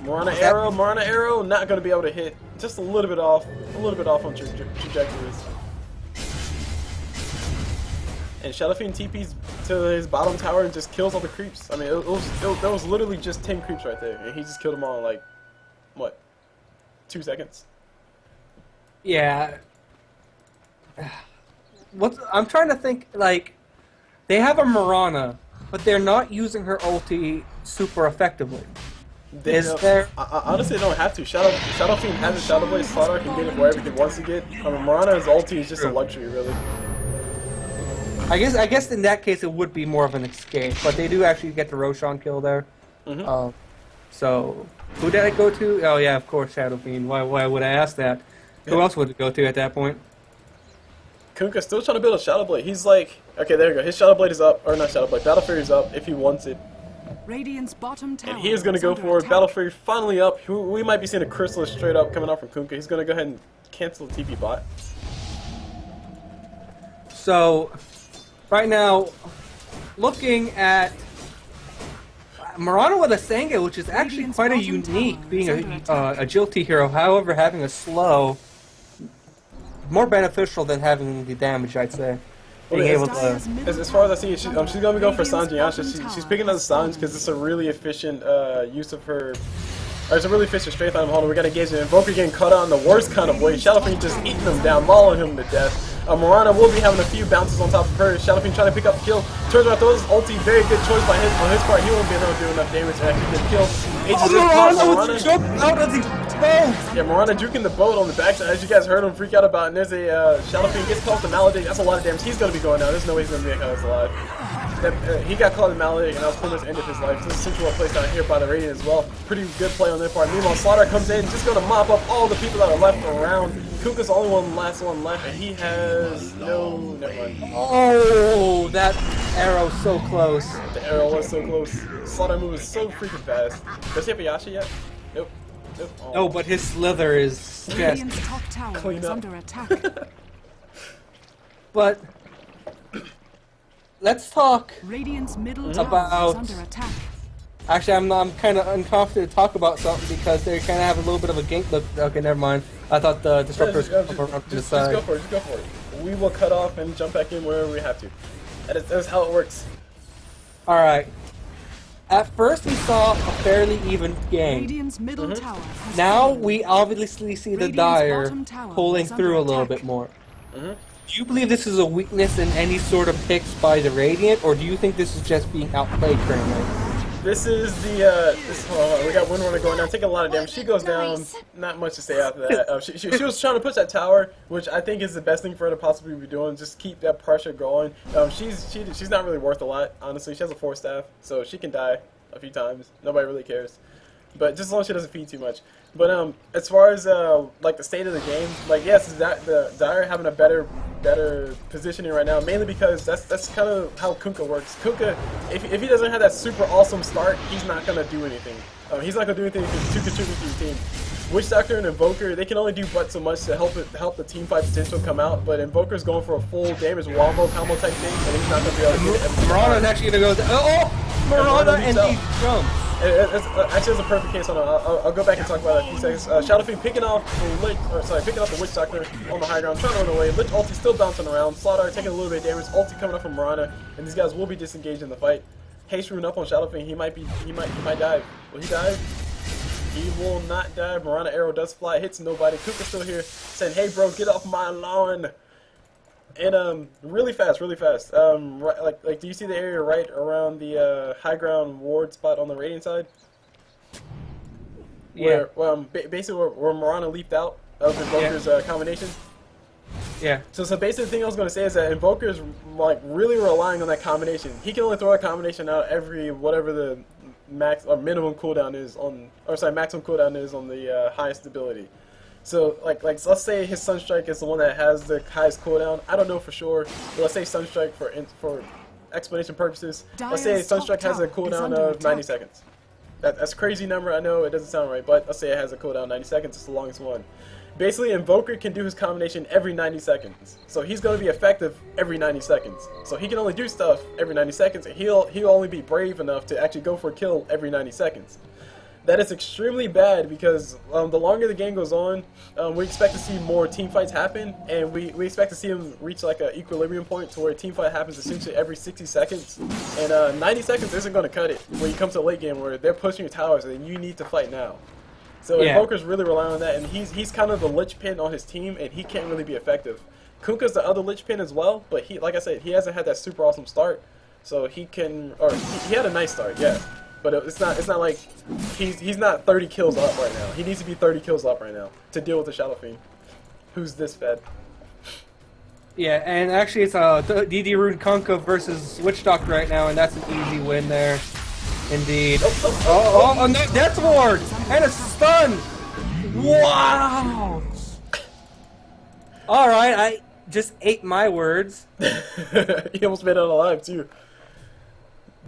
[SPEAKER 1] Mirana arrow, not going to be able to hit. Just a little bit off on trajectories. And Shadow Fiend TP's to his bottom tower and just kills all the creeps. I mean, there was literally just 10 creeps right there, and he just killed them all in like, what, 2 seconds?
[SPEAKER 2] Yeah. I'm trying to think, like, they have a Mirana, but they're not using her ulti super effectively.
[SPEAKER 1] Honestly, they don't have to. Shadow Fiend has a Shadow Blade. Sladar can get it wherever he wants to get. Mirana's ulti is just a luxury, really.
[SPEAKER 2] I guess in that case it would be more of an escape, but they do actually get the Roshan kill there. So who did I go to? Oh yeah, of course, Shadow Fiend. Why would I ask that? Who else would it go to at that point?
[SPEAKER 1] Kunkka's still trying to build a Shadow Blade. He's like, okay, there you go. His Shadow Blade is up, or not Shadow Blade. Battle Fury's up if he wants it.
[SPEAKER 3] Radiant's bottom tower
[SPEAKER 1] And he is going to go for it. Battle Fury finally up. We might be seeing a Chrysalis straight up coming out from Kunkka. He's going to go ahead and cancel the TP bot.
[SPEAKER 2] So, right now, looking at Mirana with a Senge, which is actually quite a unique, being a agility hero, however, having a slow, more beneficial than having the damage, I'd say. Being able to...
[SPEAKER 1] As far as I see, she's going to go for Sange Yansha. She's picking up the Sange because it's a really efficient use of her... Or it's a really efficient strength item. Hold on, we got to engage the Invoker getting cut out in the worst kind of way. Shadow Fiend just eating him down, mauling him to death. Mirana will be having a few bounces on top of her. Shadow Fiend trying to pick up the kill. Turns around, throws his ulti. Very good choice on his part. He won't be able to do enough damage to actually get the kill.
[SPEAKER 2] Mirana with the jump out of the boat!
[SPEAKER 1] Yeah, Mirana juking the boat on the backside, as you guys heard him freak out about, and there's a Shadow Fiend gets caught with the Maledict. That's a lot of damage. He's going to be going down. There's no way he's going to be alive. He got caught in Maledict, and that was pretty much the end of his life. This is essentially placed down here by the Radiant as well. Pretty good play on their part. Meanwhile, Sladar comes in, just going to mop up all the people that are left around. Kunkka's the only last one left, and he has no... Never mind.
[SPEAKER 2] Oh, that arrow's so close.
[SPEAKER 1] The arrow was so close. Sladar moves so freaking fast. Does he have a Yasha yet? Nope. Nope. Oh.
[SPEAKER 2] No, but his slither is just...
[SPEAKER 3] Radiant's top tower
[SPEAKER 1] Clean
[SPEAKER 3] is
[SPEAKER 1] up.
[SPEAKER 3] under attack.
[SPEAKER 2] But... Let's talk...
[SPEAKER 3] Radiant's middle tower
[SPEAKER 2] About-
[SPEAKER 3] is under attack.
[SPEAKER 2] Actually, I'm kind of unconfident to talk about something because they kind of have a little bit of a gank look. Okay, never mind. I thought the Disruptor was
[SPEAKER 1] Just
[SPEAKER 2] coming up to the
[SPEAKER 1] just
[SPEAKER 2] side.
[SPEAKER 1] go for it, just go for it. We will cut off and jump back in wherever we have to. That's how it works.
[SPEAKER 2] Alright. At first we saw a fairly even game.
[SPEAKER 3] Radiant's middle tower has
[SPEAKER 2] Now
[SPEAKER 3] fallen.
[SPEAKER 2] we obviously see the
[SPEAKER 3] Radiant's
[SPEAKER 2] Dire
[SPEAKER 3] bottom tower
[SPEAKER 2] pulling
[SPEAKER 3] is under
[SPEAKER 2] through a little
[SPEAKER 3] attack.
[SPEAKER 2] bit more. Do you believe this is a weakness in any sort of picks by the Radiant, or do you think this is just being outplayed currently?
[SPEAKER 1] This is the, hold on, we got Windrunner going down, taking a lot of damage. She goes down, not much to say after that. She was trying to push that tower, which I think is the best thing for her to possibly be doing, just keep that pressure going. She's not really worth a lot, honestly. She has a 4 staff, so she can die a few times. Nobody really cares. But just as long as she doesn't feed too much. But as far as like the state of the game, like yes, the Dire having a better positioning right now, mainly because that's kind of how Kunkka works. Kunkka, if he doesn't have that super awesome start, he's not gonna do anything. He's not gonna do anything to contribute to your team. Witch Doctor and Invoker, they can only do but so much to help the team fight potential come out. But Invoker's going for a full damage wombo combo type thing, and he's not gonna be able to get it every single
[SPEAKER 2] Mirana's
[SPEAKER 1] time.
[SPEAKER 2] actually gonna go. Mirana and
[SPEAKER 1] leaps
[SPEAKER 2] these drums.
[SPEAKER 1] Actually, it's a perfect case. Hold on, I'll go back and talk about it in a few seconds. Shadow Fiend picking off the Lich, picking off the Witch Doctor on the high ground, trying to run away. Lich ulti still bouncing around. Sladar taking a little bit of damage. Ulti coming up from Mirana, and these guys will be disengaged in the fight. Haste rune up on Shadow Fiend. He might die. Will he die? He will not die. Mirana arrow does fly, hits nobody. Kunkka's still here, saying, "Hey, bro, get off my lawn." And really fast. Right, like, do you see the area right around the high ground ward spot on the Radiant side?
[SPEAKER 2] Yeah.
[SPEAKER 1] Where, basically where Mirana leaped out of Invoker's combination.
[SPEAKER 2] Yeah.
[SPEAKER 1] So basically, the thing I was going to say is that Invoker's like really relying on that combination. He can only throw that combination out every whatever the max or minimum cooldown is on, maximum cooldown is on the highest ability. So like let's say his Sunstrike is the one that has the highest cooldown. I don't know for sure. But let's say Sunstrike for explanation purposes. Let's say
[SPEAKER 3] Dire's top
[SPEAKER 1] Sunstrike has a
[SPEAKER 3] tower is
[SPEAKER 1] cooldown
[SPEAKER 3] under
[SPEAKER 1] of 90
[SPEAKER 3] attack.
[SPEAKER 1] seconds. That's a crazy number. I know it doesn't sound right, but let's say it has a cooldown 90 seconds. It's the longest one. Basically, Invoker can do his combination every 90 seconds. So he's going to be effective every 90 seconds. So he can only do stuff every 90 seconds, and he'll only be brave enough to actually go for a kill every 90 seconds. That is extremely bad because the longer the game goes on, we expect to see more team fights happen, and we expect to see them reach like an equilibrium point to where a team fight happens essentially every 60 seconds. And 90 seconds isn't going to cut it when you come to the late game where they're pushing your towers and you need to fight now. So
[SPEAKER 2] Yeah.
[SPEAKER 1] Invoker's really relying on that, and he's kind of the Lich pin on his team, and he can't really be effective. Kunkka's the other Lich pin as well, but he, like I said, he hasn't had that super awesome start, so he can, or he had a nice start, yeah. But it's not like he's not 30 kills up right now. He needs to be 30 kills up right now to deal with the Shadow Fiend, who's this fed.
[SPEAKER 2] Yeah, and actually it's DD Rune Kunkka versus Witch Doctor right now, and that's an easy win there. Indeed. Oh, no, Death Ward! And a stun! Wow! Alright, I just ate my words.
[SPEAKER 1] He almost made it out alive too.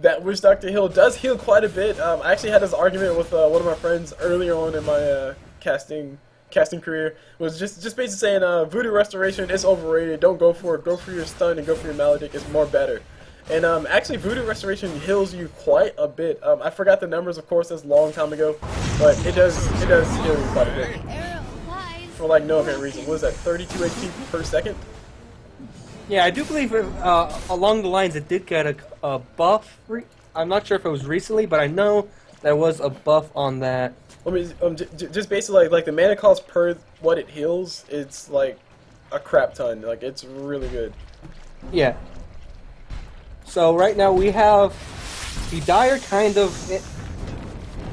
[SPEAKER 1] That Witch Doctor heal does heal quite a bit. I actually had this argument with one of my friends earlier on in my casting career. Was just basically saying Voodoo Restoration is overrated. Don't go for it. Go for your stun and go for your Maledict. It's more better. And actually, Voodoo Restoration heals you quite a bit. I forgot the numbers, of course, that's a long time ago, but it does heal you quite a bit. For like no apparent reason. What is that? 32 HP per second?
[SPEAKER 2] Yeah, I do believe along the lines it did get a buff. I'm not sure if it was recently, but I know there was a buff on that.
[SPEAKER 1] I mean, just basically like the mana cost per what it heals, it's like a crap ton. Like it's really good.
[SPEAKER 2] Yeah. So right now we have the Dire kind of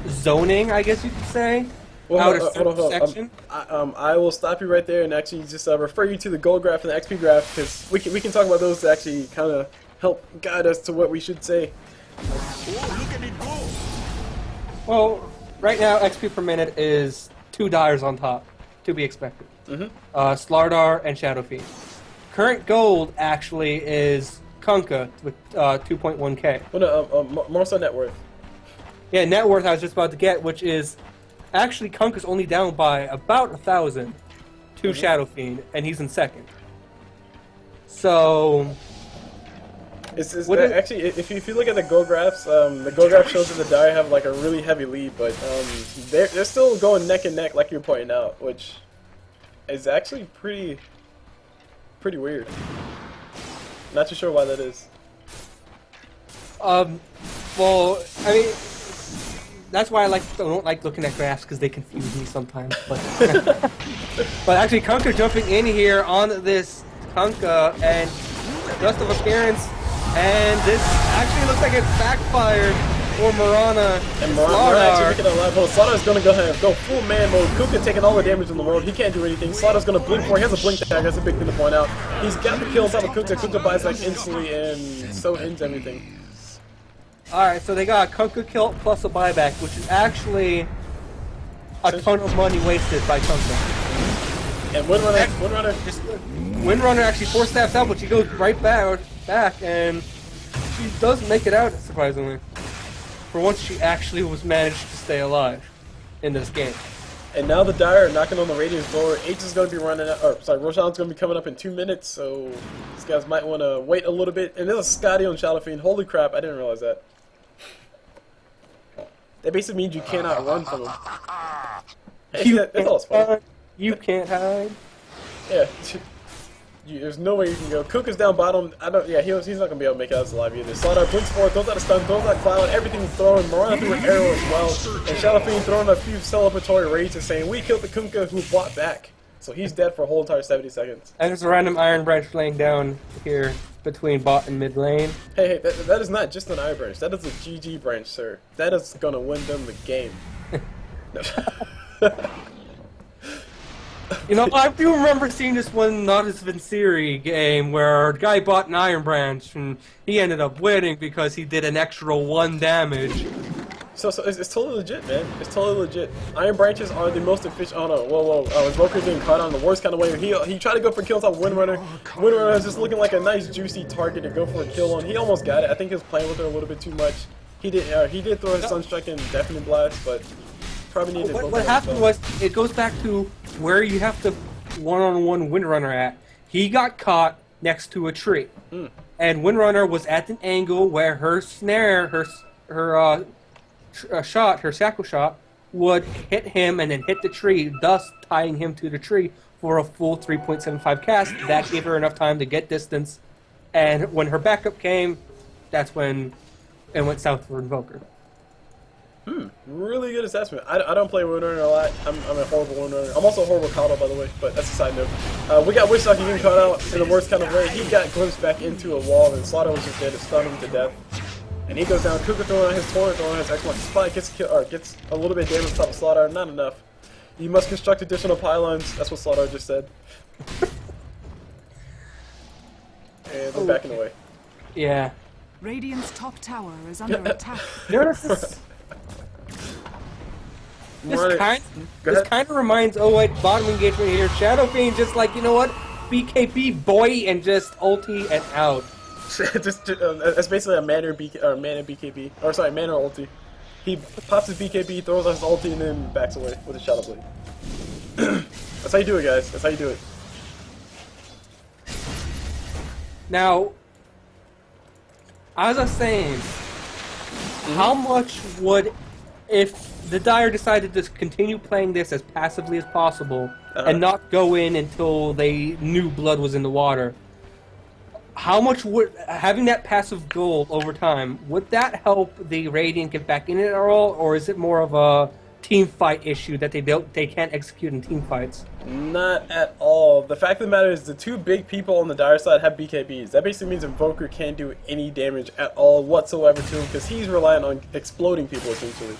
[SPEAKER 2] zoning, I guess you could say. outer
[SPEAKER 1] hold on.
[SPEAKER 2] section.
[SPEAKER 1] I will stop you right there and actually just refer you to the gold graph and the XP graph, because we can talk about those to actually kind of help guide us to what we should say.
[SPEAKER 4] Oh, look at it go!
[SPEAKER 2] Well, right now XP per minute is 2 dyers on top, to be expected. Sladar and Shadow Fiend. Current gold actually is Kunkka with 2.1k.
[SPEAKER 1] Well, no, more so net worth.
[SPEAKER 2] Yeah, net worth I was just about to get, which is actually Kunkka's only down by about 1,000 to Shadow Fiend, and he's in second. So,
[SPEAKER 1] Actually, if you look at the gold graphs, the gold graph shows that the Dire have like a really heavy lead, but they're still going neck and neck, like you're pointing out, which is actually pretty weird. Not too sure why that is.
[SPEAKER 2] Well, I mean, that's why I don't like looking at graphs, because they confuse me sometimes. But, but actually, Kunkka jumping in here on this Kunkka and Dust of Appearance, and this actually looks like it backfired for Mirana.
[SPEAKER 1] And Mirana actually making a live hold. Sladar's gonna go ahead and go full man mode. Kunkka taking all the damage in the world. He can't do anything. Sladar's gonna blink for. He has a blink tag. That's a big thing to point out. He's got the kill on top of Kunkka. Kunkka buys like instantly, and so ends everything.
[SPEAKER 2] Alright, so they got a Kunkka kill plus a buyback, which is actually a ton of money wasted by Kunkka.
[SPEAKER 1] And
[SPEAKER 2] Windrunner actually 4 steps out, but she goes right back, and she does make it out, surprisingly. For once, she actually was managed to stay alive in this game.
[SPEAKER 1] And now the Dire are knocking on the Radiant's door. H is going to be running out, or sorry, Roshan's going to be coming up in 2 minutes, so these guys might want to wait a little bit. And there's a Scotty on Shadow Fiend. Holy crap, I didn't realize that. That basically means you cannot run from him. Hey, that's all it's fun.
[SPEAKER 2] You can't hide.
[SPEAKER 1] Yeah. There's no way you can go. Kunkka's down bottom. He's not gonna be able to make it out alive either. Sladar blinks forward, throws out a stun, throws out cloud, everything's thrown. Mirana threw an arrow as well. And Shadow Fiend throwing a few celebratory rages saying, "We killed the Kunkka who fought back." So he's dead for a whole entire 70 seconds.
[SPEAKER 2] And there's a random Iron Branch laying down here between bot and mid lane.
[SPEAKER 1] Hey, that is not just an Iron Branch. That is a GG branch, sir. That is gonna win them the game.
[SPEAKER 2] You know, I do remember seeing this one Nautis Vincere game where a guy bought an Iron Branch and he ended up winning because he did an extra 1 damage.
[SPEAKER 1] So it's totally legit, man. It's totally legit. Iron Branches are the most efficient. Oh no, whoa. Invoker's getting caught on the worst kind of way. He tried to go for kills on Windrunner. Windrunner is just looking like a nice juicy target to go for a kill on. He almost got it. I think he was playing with her a little bit too much. He did throw his Sunstrike and Deafening Blast, but probably needed.
[SPEAKER 2] What happened was, it goes back to where you have to one-on-one Windrunner at. He got caught next to a tree, and Windrunner was at an angle where her snare, her shackle shot, would hit him and then hit the tree, thus tying him to the tree for a full 3.75 cast. That gave her enough time to get distance, and when her backup came, that's when it went south for Invoker.
[SPEAKER 1] Really good assessment. I don't play Windrunner a lot. I'm a horrible Windrunner. I'm also a horrible Kauto, by the way, but that's a side note. We got Wishlock getting caught out in the worst kind of way. He got glimpsed back into a wall, and Sladar was just there to stun him to death. And he goes down. Kunkka throwing on his torrent, throwing on his X1 spike, gets a little bit of damage on top of Sladar. Not enough. You must construct additional pylons. That's what Sladar just said. And they're backing away.
[SPEAKER 2] Yeah.
[SPEAKER 3] Radiant's top tower is under attack.
[SPEAKER 2] This kind of reminds bottom engagement here. Shadow Fiend just like, you know what? BKB boy, and just ulti and out.
[SPEAKER 1] That's basically a mana BKB. Or sorry, mana ulti. He pops his BKB, throws on his ulti, and then backs away with a Shadow Blade. That's how you do it, guys. That's how you do it.
[SPEAKER 2] Now, as I was saying, how much would, if the Dire decided to continue playing this as passively as possible and not go in until they knew blood was in the water, how much would having that passive gold over time, would that help the Radiant get back in it at all, or is it more of a team fight issue that they can't execute in team fights?
[SPEAKER 1] Not at all. The fact of the matter is the two big people on the Dire side have BKBs. That basically means Invoker can't do any damage at all whatsoever to him because he's reliant on exploding people essentially.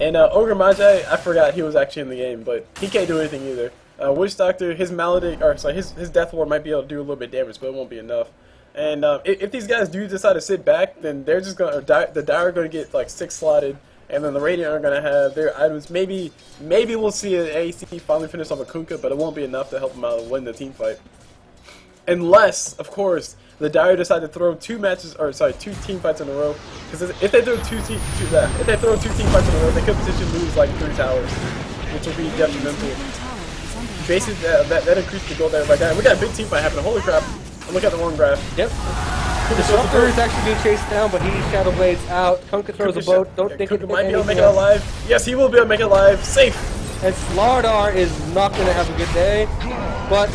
[SPEAKER 1] And Ogre Magi, I forgot he was actually in the game, but he can't do anything either. Witch Doctor, his his Death Ward might be able to do a little bit of damage, but it won't be enough. And if these guys do decide to sit back, then they're just gonna the Dire are gonna get like 6 slotted, and then the Radiant are gonna have their items. Maybe we'll see an AC finally finish off a Kunkka, but it won't be enough to help them out and win the team fight. Unless, of course, the Dire decide to throw 2 team fights in a row. Because if they throw two team fights in a row, they could potentially lose like 3 towers, which will be detrimental. Basically, that increased the gold there by guy. We got a big team fight happening. Holy crap! Look at the wrong graph.
[SPEAKER 2] Yep. Disruptor is actually being chased down, but he Shadow Blades out. Kunkka throws a boat. Don't think
[SPEAKER 1] Kunkka might be able to make it alive. Yes, he will be able to make it alive. Safe.
[SPEAKER 2] And Sladar is not going to have a good day. But,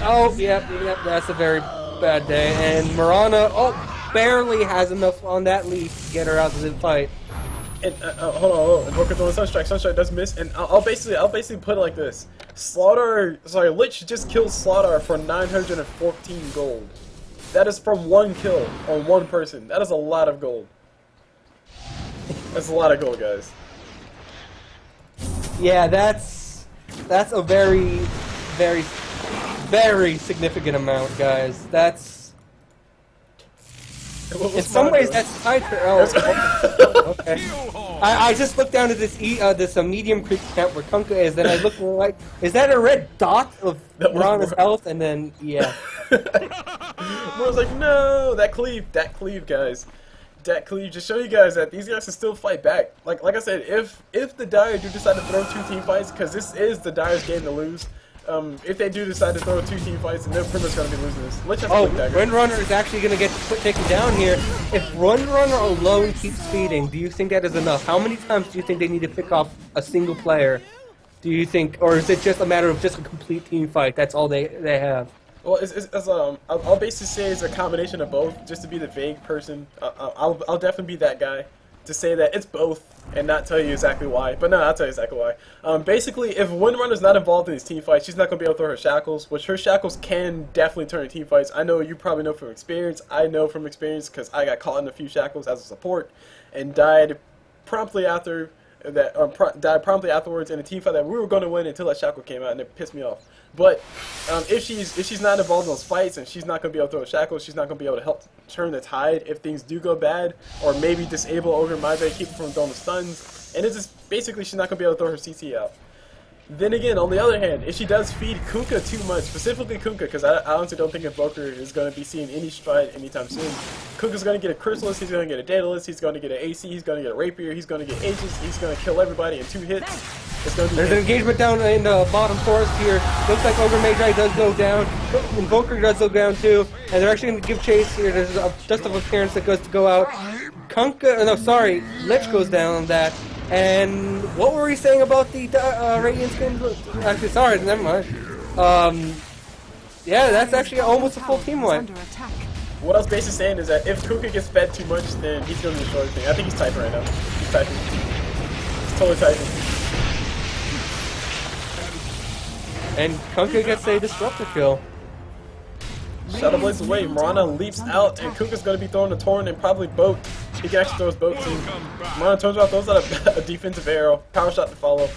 [SPEAKER 2] oh, yep, that's a very bad day. And Mirana, barely has enough on that Lich to get her out of the fight.
[SPEAKER 1] And hold on. Invoker throwing Sunstrike. Sunstrike does miss. And I'll basically put it like this. Lich just killed Sladar for 914 gold. That is from 1 kill on 1 person. That is a lot of gold. That's a lot of gold, guys.
[SPEAKER 2] Yeah, that's a very, very, very significant amount, guys. That's in some ways that's tied for. Oh, okay. I just looked down at this this medium creep count where Kunkka is, then I looked like, is that a red dot of Mirana's health? And then yeah.
[SPEAKER 1] I was like, no, that cleave, guys. That cleave, just show you guys that these guys can still fight back. Like I said, if the Dire do decide to throw 2 team fights, because this is the Dire's game to lose. If they do decide to throw 2 team fights, then they're pretty much going to be losing this. Lich has a quick dagger.
[SPEAKER 2] Windrunner is actually going to get taken down here. If Windrunner alone keeps feeding, do you think that is enough? How many times do you think they need to pick off a single player? Do you think, or is it just a matter of just a complete team fight? That's all they have.
[SPEAKER 1] Well, I'll basically say it's a combination of both, just to be the vague person. I'll definitely be that guy to say that it's both and not tell you exactly why. But no, I'll tell you exactly why. Basically, if Windrunner's not involved in these team fights, she's not going to be able to throw her shackles, which her shackles can definitely turn in team fights. I know you probably know from experience. I know from experience because I got caught in a few shackles as a support and died promptly after died promptly afterwards in a team fight that we were going to win until that shackle came out, and it pissed me off. But if she's not involved in those fights and she's not going to be able to throw a shackle, she's not going to be able to help turn the tide if things do go bad, or maybe disable Ogre Magi, keep her from throwing the stuns, and it's just basically she's not going to be able to throw her CC out. Then again, on the other hand, if she does feed Kunkka too much, specifically Kunkka, because I honestly don't think Invoker is going to be seeing any fight anytime soon. Kunkka's going to get a Chrysalis, he's going to get a Daedalus, he's going to get an AC, he's going to get a Rapier, he's going to get Aegis, he's going to kill everybody in 2 hits. It's going to be
[SPEAKER 2] There's an engagement down in the bottom forest here. Looks like Ogre Magi does go down. Invoker does go down too. And they're actually going to give chase here. There's a dust of appearance that goes to go out. Lich goes down on that. And what were we saying about the Radiant skins? Actually, sorry, never mind. Yeah, that's actually almost a full team wipe.
[SPEAKER 1] What I was basically saying is that if Kunkka gets fed too much, then he's going to destroy everything. I think he's typing right now. He's typing. He's totally typing.
[SPEAKER 2] And Kunkka gets a Disruptor kill.
[SPEAKER 1] Shadow Blades away, Mirana leaps out, and Kunkka's going to be throwing a Torrent and probably Boat. He can actually throw his Boat too. Mirana turns around, throws out a defensive arrow, power shot to follow.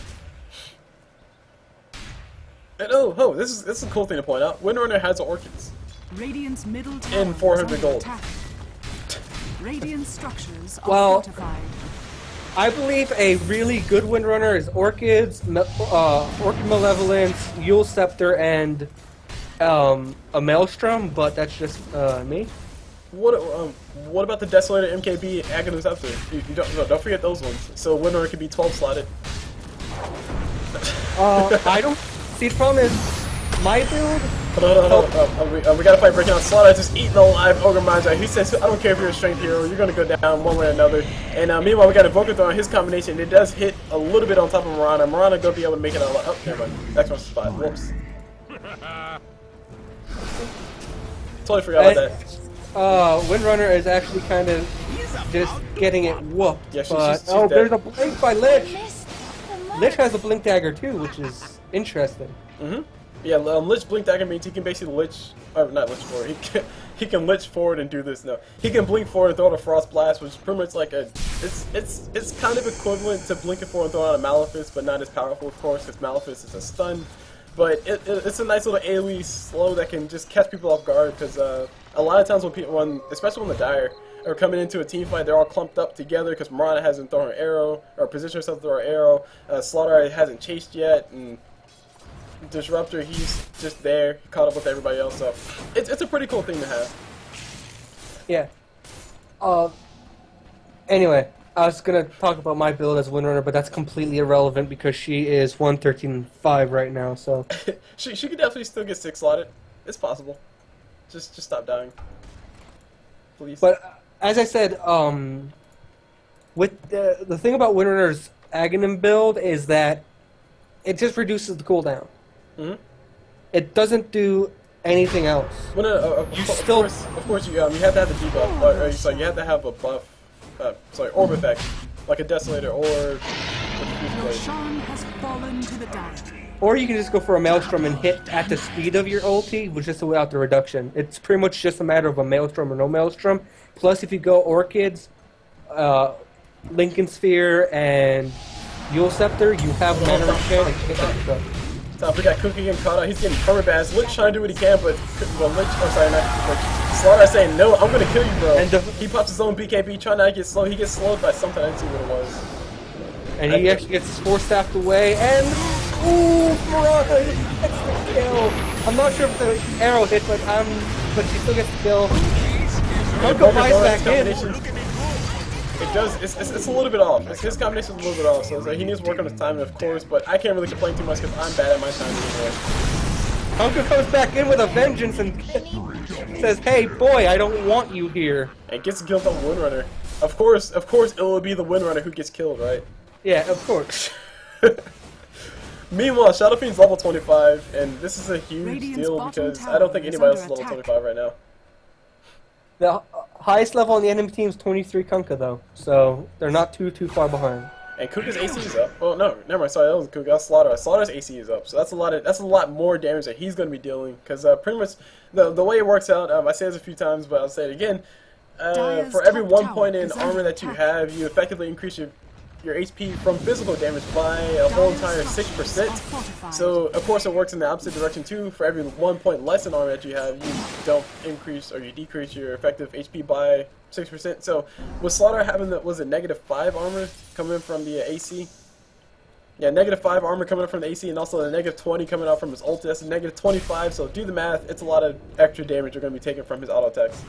[SPEAKER 1] And this is a cool thing to point out. Windrunner has Orchids.
[SPEAKER 3] Radiant's middle tower
[SPEAKER 1] And 400 gold.
[SPEAKER 3] Radiant structures are
[SPEAKER 2] Well,
[SPEAKER 3] fortified.
[SPEAKER 2] I believe a really good Windrunner is Orchid Malevolence, Yule Scepter, and a Maelstrom, but that's just me.
[SPEAKER 1] What about the Desolator, MKB, Aghanim Scepter? You don't forget those ones. So Windrunner could be 12 slotted.
[SPEAKER 2] I don't see the problem is my build.
[SPEAKER 1] We gotta fight breaking out. Sladar just eating alive Ogre Magi. He says, I don't care if you're a strength hero, you're gonna go down one way or another. And meanwhile, we got Invoker throwing his combination. It does hit a little bit on top of Mirana. Mirana gonna be able to make it out. Oh, never mind. Next one's spot. Whoops. Totally forgot about that.
[SPEAKER 2] Windrunner is actually kind of just getting it whooped.
[SPEAKER 1] Yeah, she's
[SPEAKER 2] but,
[SPEAKER 1] dead.
[SPEAKER 2] there's a blink by Lich. Lich has a blink dagger too, which is interesting.
[SPEAKER 1] Yeah, Lich blink dagger means he can basically Lich, or not Lich forward. He can Lich forward and do this. No, he can blink forward and throw out a Frost Blast, which is pretty much like a. It's kind of equivalent to blinking forward and throwing out a Malefice, but not as powerful, of course, because Malefice is a stun. But it's a nice little AoE slow that can just catch people off guard, because a lot of times when especially when the Dire are coming into a team fight, they're all clumped up together because Mirana hasn't thrown her arrow or positioned herself to throw her arrow. Sladar hasn't chased yet, and Disruptor, he's just there, caught up with everybody else. So it's a pretty cool thing to have.
[SPEAKER 2] Yeah. Anyway, I was gonna talk about my build as Windrunner, but that's completely irrelevant because she is 113.5 right now. So
[SPEAKER 1] she could definitely still get 6 slotted. It's possible. Just stop dying, please.
[SPEAKER 2] But as I said, with the thing about Windrunner's Aghanim build is that it just reduces the cooldown.
[SPEAKER 1] Mm-hmm.
[SPEAKER 2] It doesn't do anything else.
[SPEAKER 1] Well, no, of course, you have to have the debuff. Sorry, you have to have a buff. Orb effect, like a Desolator or a Diffuse Blade.
[SPEAKER 3] Roshan has fallen to the dire.
[SPEAKER 2] Or you can just go for a Maelstrom and hit at the speed of your ulti, which is without the reduction. It's pretty much just a matter of a Maelstrom or no Maelstrom. Plus, if you go Orchids, Lincoln Sphere, and Yule Scepter, you have mana regen and hit that stuff.
[SPEAKER 1] So we got Kunkka getting caught out. He's getting permabans. Lich trying to do what he can, but Lich, oh sorry, not Lich. Sladar saying, no, I'm gonna kill you, bro. And he pops his own BKB, trying not to get slow. He gets slowed by something. I didn't see what it was.
[SPEAKER 2] And he actually gets his 4-staffed away, and ooh, Mirana gets the kill. I'm not sure if the arrow hit, but she still gets the kill. Kunkka buys back in.
[SPEAKER 1] It does. It's a little bit off. His combination is a little bit off, so he needs to work on his timing, of course. But I can't really complain too much because I'm bad at my timing anyway.
[SPEAKER 2] Kunkka comes back in with a vengeance and says, "Hey, boy, I don't want you here."
[SPEAKER 1] And gets killed on Windrunner. Of course, it will be the Windrunner who gets killed, right?
[SPEAKER 2] Yeah, of course.
[SPEAKER 1] Meanwhile, Shadow Fiend's level 25, and this is a huge deal because I don't think anybody else is level 25 right now.
[SPEAKER 2] The highest level on the enemy team is 23 Kunkka, though, so they're not too far behind.
[SPEAKER 1] And Kunkka's AC is up. Oh no, never mind. Sorry, that was Kunkka. That's Sladar. Sladar's AC is up, so that's a lot more damage that he's going to be dealing. Because pretty much the way it works out, I say this a few times, but I'll say it again. For every 1 point in armor that you have, you effectively increase your HP from physical damage by a whole entire 6%. So of course it works in the opposite direction too. For every 1 point less in armor that you have, you don't increase or you decrease your effective HP by 6%. So with Sladar having was it -5 armor coming from the AC? Yeah, -5 armor coming up from the AC, and also the -20 coming out from his ult. That's a -25. So do the math. It's a lot of extra damage you're going to be taking from his auto attacks.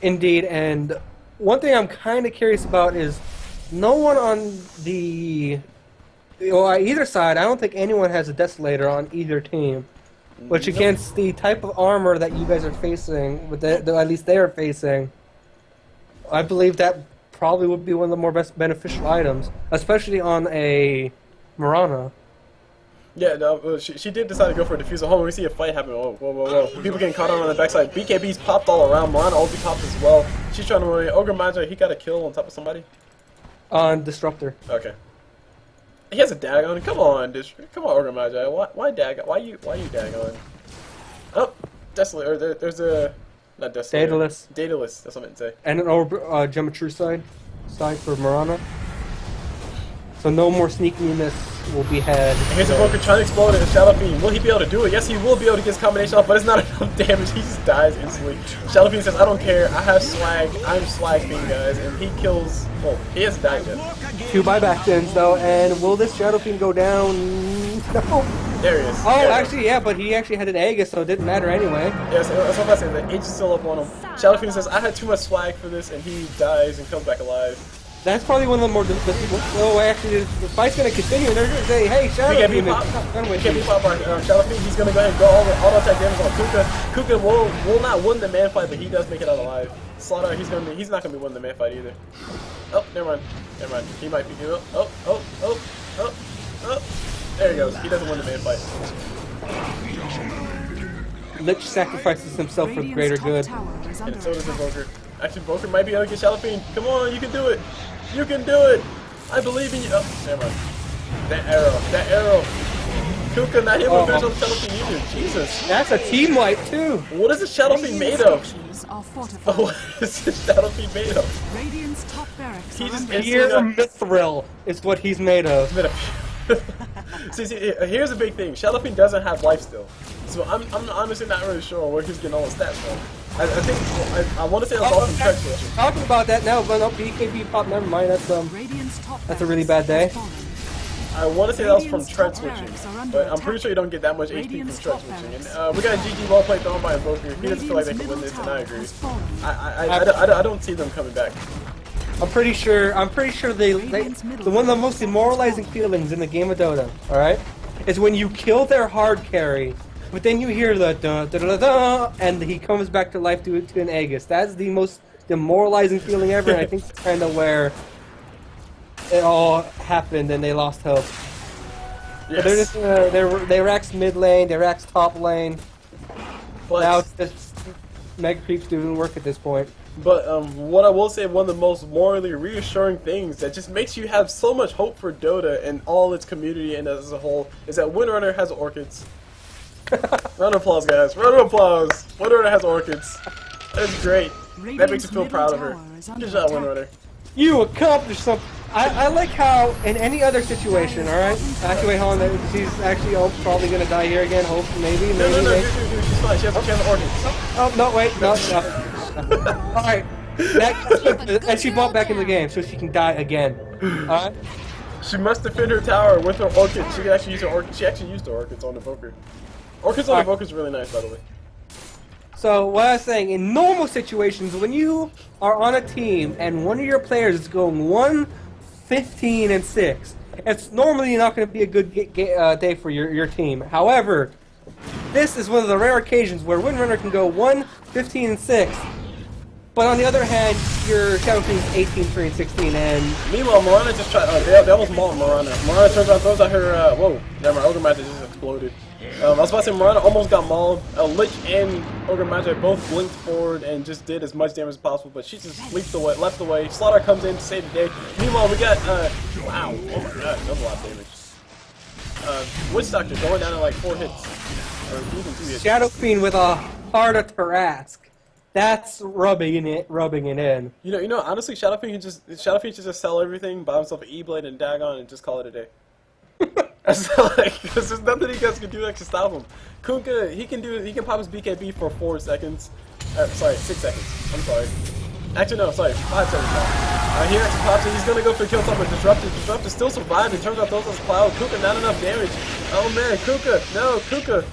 [SPEAKER 2] Indeed, and one thing I'm kind of curious about is no one on either side, I don't think anyone has a Desolator on either team. Which against the type of armor that you guys are facing, at least they are facing, I believe that probably would be one of the more beneficial items, especially on a Mirana.
[SPEAKER 1] Yeah, no, she did decide to go for a diffuser. Hold on, we see a fight happen. Whoa, whoa, whoa, whoa. People getting caught on the backside. BKB's popped all around. Mirana ulti popped as well. She's trying to worry. Ogre Magi, he got a kill on top of somebody.
[SPEAKER 2] On Disruptor.
[SPEAKER 1] Okay. He has a Dagon. Come on, come on, Ogre Magi. Why Dagon? Why you Dagon? Oh, Desolator. There's a not Desolator.
[SPEAKER 2] Daedalus.
[SPEAKER 1] Daedalus. That's what I meant to say.
[SPEAKER 2] And an Geometry side for Mirana. So no more sneakiness will be had.
[SPEAKER 1] And here's Invoker trying to explode it. Shadow Fiend. Will he be able to do it? Yes, he will be able to get his combination off, but it's not enough damage. He just dies instantly. Shadow Fiend says, I don't care. I have swag. I'm Swag Fiend, guys. And he kills... Well, he hasn't died yet.
[SPEAKER 2] 2 buyback gens, though, and will this Shadow Fiend go down? No.
[SPEAKER 1] There he is.
[SPEAKER 2] Oh, actually, yeah, but he actually had an Aegis, so it didn't matter anyway.
[SPEAKER 1] Yeah, so that's what I'm saying. The H is still up on him. Shadow Fiend says, I had too much swag for this, and he dies and comes back alive.
[SPEAKER 2] That's probably one of the more difficult. Oh, actually, the fight's gonna continue. They're gonna say, "Hey, Shadow Fiend,
[SPEAKER 1] Shadow Fiend. He's gonna go ahead and go all attack damage on Kunkka. Kunkka will not win the man fight, but he does make it out alive. Sladar, he's not gonna be winning the man fight either. Oh, never mind. He might be. Oh. There he goes. He doesn't win the man fight.
[SPEAKER 2] Lich sacrifices himself for the greater good.
[SPEAKER 1] And so does Invoker. Actually, Invoker might be able to get Shadow Fiend. Come on, you can do it. You can do it. I believe in you. Oh, never mind. That arrow. Kunkka not able to
[SPEAKER 2] Oh.
[SPEAKER 1] finish on the Shadow Fiend either. Jesus.
[SPEAKER 2] That's a team wipe too.
[SPEAKER 1] What is the Shadow Fiend made of?
[SPEAKER 3] Structures are fortified.
[SPEAKER 1] Oh, what is the Shadow Fiend made of?
[SPEAKER 3] Radiant's top barracks
[SPEAKER 1] He
[SPEAKER 3] are
[SPEAKER 1] just
[SPEAKER 3] under
[SPEAKER 1] instantly
[SPEAKER 2] Pure
[SPEAKER 1] got-
[SPEAKER 2] mithril is what he's made of.
[SPEAKER 1] Made of- see, here's the big thing. Shadow Fiend doesn't have life still. So I'm honestly not really sure where he's getting all his stats from. I think I want to say that's all from Trek switching.
[SPEAKER 2] Talking about that now, but no, BKB pop. Never mind.
[SPEAKER 3] Radiant's top
[SPEAKER 2] That's a really bad day.
[SPEAKER 3] barracks has fallen.
[SPEAKER 1] I want to say that was from
[SPEAKER 3] Radiant's
[SPEAKER 1] Trek
[SPEAKER 3] top
[SPEAKER 1] switching,
[SPEAKER 3] barracks are under
[SPEAKER 1] but I'm pretty
[SPEAKER 3] attack.
[SPEAKER 1] sure you don't get that much HP from
[SPEAKER 3] Radiant's
[SPEAKER 1] Trek
[SPEAKER 3] top
[SPEAKER 1] switching.
[SPEAKER 3] barracks.
[SPEAKER 1] And we got a GG well played thrown by Invoker. He doesn't feel like they can win
[SPEAKER 3] Radiant's
[SPEAKER 1] this, and
[SPEAKER 3] middle
[SPEAKER 1] I
[SPEAKER 3] tower
[SPEAKER 1] agree.
[SPEAKER 3] has fallen.
[SPEAKER 1] I don't see them coming back.
[SPEAKER 2] I'm pretty sure they the one of the most demoralizing feelings in the game of Dota, all right, is when you kill their hard carry, but then you hear the da da da da, and he comes back to life to an Aegis. That's the most demoralizing feeling ever, and I think it's kind of where it all happened, and they lost hope.
[SPEAKER 1] Yes.
[SPEAKER 2] They're just they Rex mid lane, they Rex top lane.
[SPEAKER 1] But,
[SPEAKER 2] Now it's just Mega Creep's doing work at this point.
[SPEAKER 1] but what I will say, one of the most morally reassuring things that just makes you have so much hope for Dota and all its community and as a whole is that Windrunner has orchids. Round of applause, guys. Round of applause. Windrunner has orchids. That's great. That makes you feel proud of her. Good job, Windrunner.
[SPEAKER 2] You accomplished something. I like how in any other situation, alright? Actually, wait, hold on. She's actually probably gonna die here again. Hope, maybe.
[SPEAKER 1] No, dude, she's fine. She has orchids.
[SPEAKER 2] Oh, no, wait. No. Alright. And she bought back in the game, so she can die again. Alright?
[SPEAKER 1] She must defend her tower with her orchids. She can actually use her orchids. She actually used her orchids on Invoker. Orchids on Invoker is really nice, by the way.
[SPEAKER 2] So, what I was saying, in normal situations, when you are on a team and one of your players is going 1-15-6, it's normally not going to be a good day for your team. However, this is one of the rare occasions where Windrunner can go 1-15-6, but on the other hand, your Shadow Fiend's 18-3-16, and
[SPEAKER 1] Meanwhile, Mirana just tried. They almost mauled Mirana. Mirana turns around, throws out her. Whoa, yeah, my Ogre Magi just exploded. I was about to say Mirana almost got mauled. Lich and Ogre Magi both blinked forward and just did as much damage as possible, but she just left away. Sladar comes in to save the day. Meanwhile, we got wow, oh my god, that's a lot of damage. Witch Doctor going down in like 4 hits, or even 2 hits.
[SPEAKER 2] Shadow Fiend with a heart of Tarask. That's rubbing it in.
[SPEAKER 1] You know. Honestly, Shadow Fiend should just sell everything, buy himself an E-Blade and Dagon, and just call it a day. That's like, because there's nothing you guys can do that can stop him. Kunkka, he can pop his BKB for 4 seconds. Sorry, 6 seconds. I'm sorry. Actually, no, sorry, 5 seconds now. He actually pops it. He's gonna go for the kill top with Disruptor. Disruptor still survived. It turns out those cloud. Kunkka not enough damage. Oh man, Kunkka, no, Kunkka.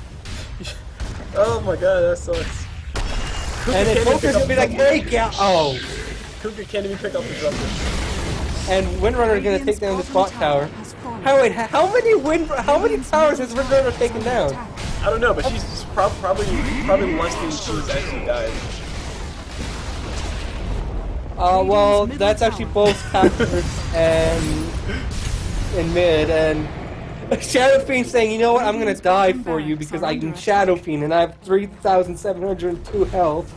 [SPEAKER 1] Oh my god, that sucks. Kunkka
[SPEAKER 2] And then
[SPEAKER 1] can't even
[SPEAKER 2] Poker's
[SPEAKER 1] pick
[SPEAKER 2] gonna
[SPEAKER 1] up
[SPEAKER 2] be like, hey, oh.
[SPEAKER 1] Kunkka can't even pick up Disruptor.
[SPEAKER 2] And Windrunner is gonna take down the spot tower. How many towers has Windrunner taken down?
[SPEAKER 1] I don't know, but she's probably less than she's actually died.
[SPEAKER 2] Well, that's actually both towers and in mid, and Shadow Fiend saying, you know what, I'm gonna die for you because I'm Shadow Fiend and I have 3,702 health.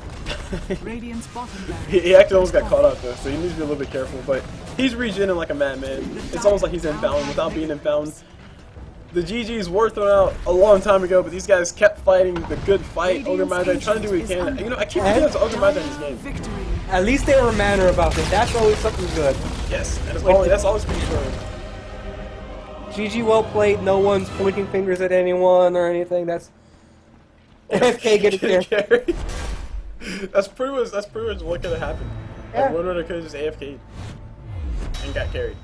[SPEAKER 3] Radiant's bottom barracks.
[SPEAKER 1] He actually almost got caught up though, so he needs to be a little bit careful. But he's regenerating like a madman. It's almost like he's inbound without being inbound. The GGs were thrown out a long time ago, but these guys kept fighting the good fight. Ogre Magi trying to do what he can. You know, I keep forgetting there's Ogre Magi in this game.
[SPEAKER 3] Victory.
[SPEAKER 2] At least they were manner about it. That's always something good.
[SPEAKER 1] Yes, that's always pretty sure.
[SPEAKER 2] GG well played. No one's pointing fingers at anyone or anything. That's AFK getting there.
[SPEAKER 1] That's pretty much what could have happened.
[SPEAKER 2] Yeah.
[SPEAKER 1] Windrunner could have just AFK'd and got carried.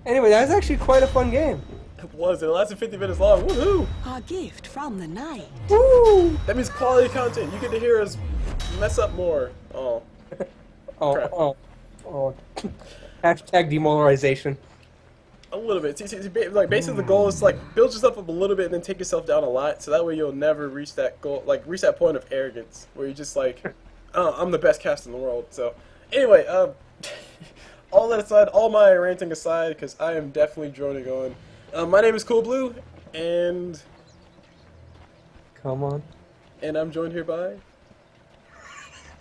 [SPEAKER 2] Anyway, that was actually quite a fun game.
[SPEAKER 1] It was. It lasted 50 minutes long. Woohoo!
[SPEAKER 3] A gift from the night.
[SPEAKER 2] Woo!
[SPEAKER 1] That means quality content. You get to hear us mess up more. Oh. Crap.
[SPEAKER 2] Oh. Hashtag demoralization.
[SPEAKER 1] A little bit. See, like basically the goal is to, like, build yourself up a little bit and then take yourself down a lot, so that way you'll never reach that goal, like reach that point of arrogance where you're just like, oh, I'm the best caster in the world. So anyway, all that aside, all my ranting aside, because I am definitely droning on. My name is Cul Blu, and
[SPEAKER 2] Come on.
[SPEAKER 1] I'm joined here by.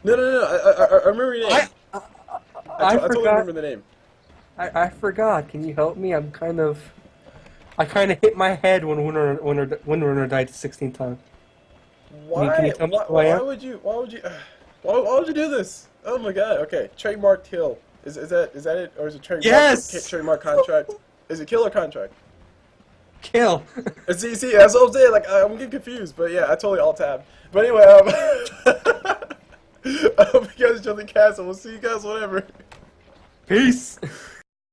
[SPEAKER 1] No. I remember your name. I totally
[SPEAKER 2] forgot.
[SPEAKER 1] remember the name.
[SPEAKER 2] I forgot. Can you help me? I'm kind of. I kind of hit my head when Windrunner died the 16th time.
[SPEAKER 1] Why?
[SPEAKER 2] Can you tell me who I
[SPEAKER 1] Why
[SPEAKER 2] am?
[SPEAKER 1] would you? Why would you? Why would you do this? Oh my god. Okay, trademark kill. Is that it, or is it trademark?
[SPEAKER 2] Yes!
[SPEAKER 1] Trademark contract. Is it kill or contract?
[SPEAKER 2] Kill.
[SPEAKER 1] See, that's what I'm saying. Like, I'm getting confused, but yeah, I totally alt tab. But anyway, I hope you guys enjoy the cast, and we'll see you guys whenever.
[SPEAKER 2] Peace.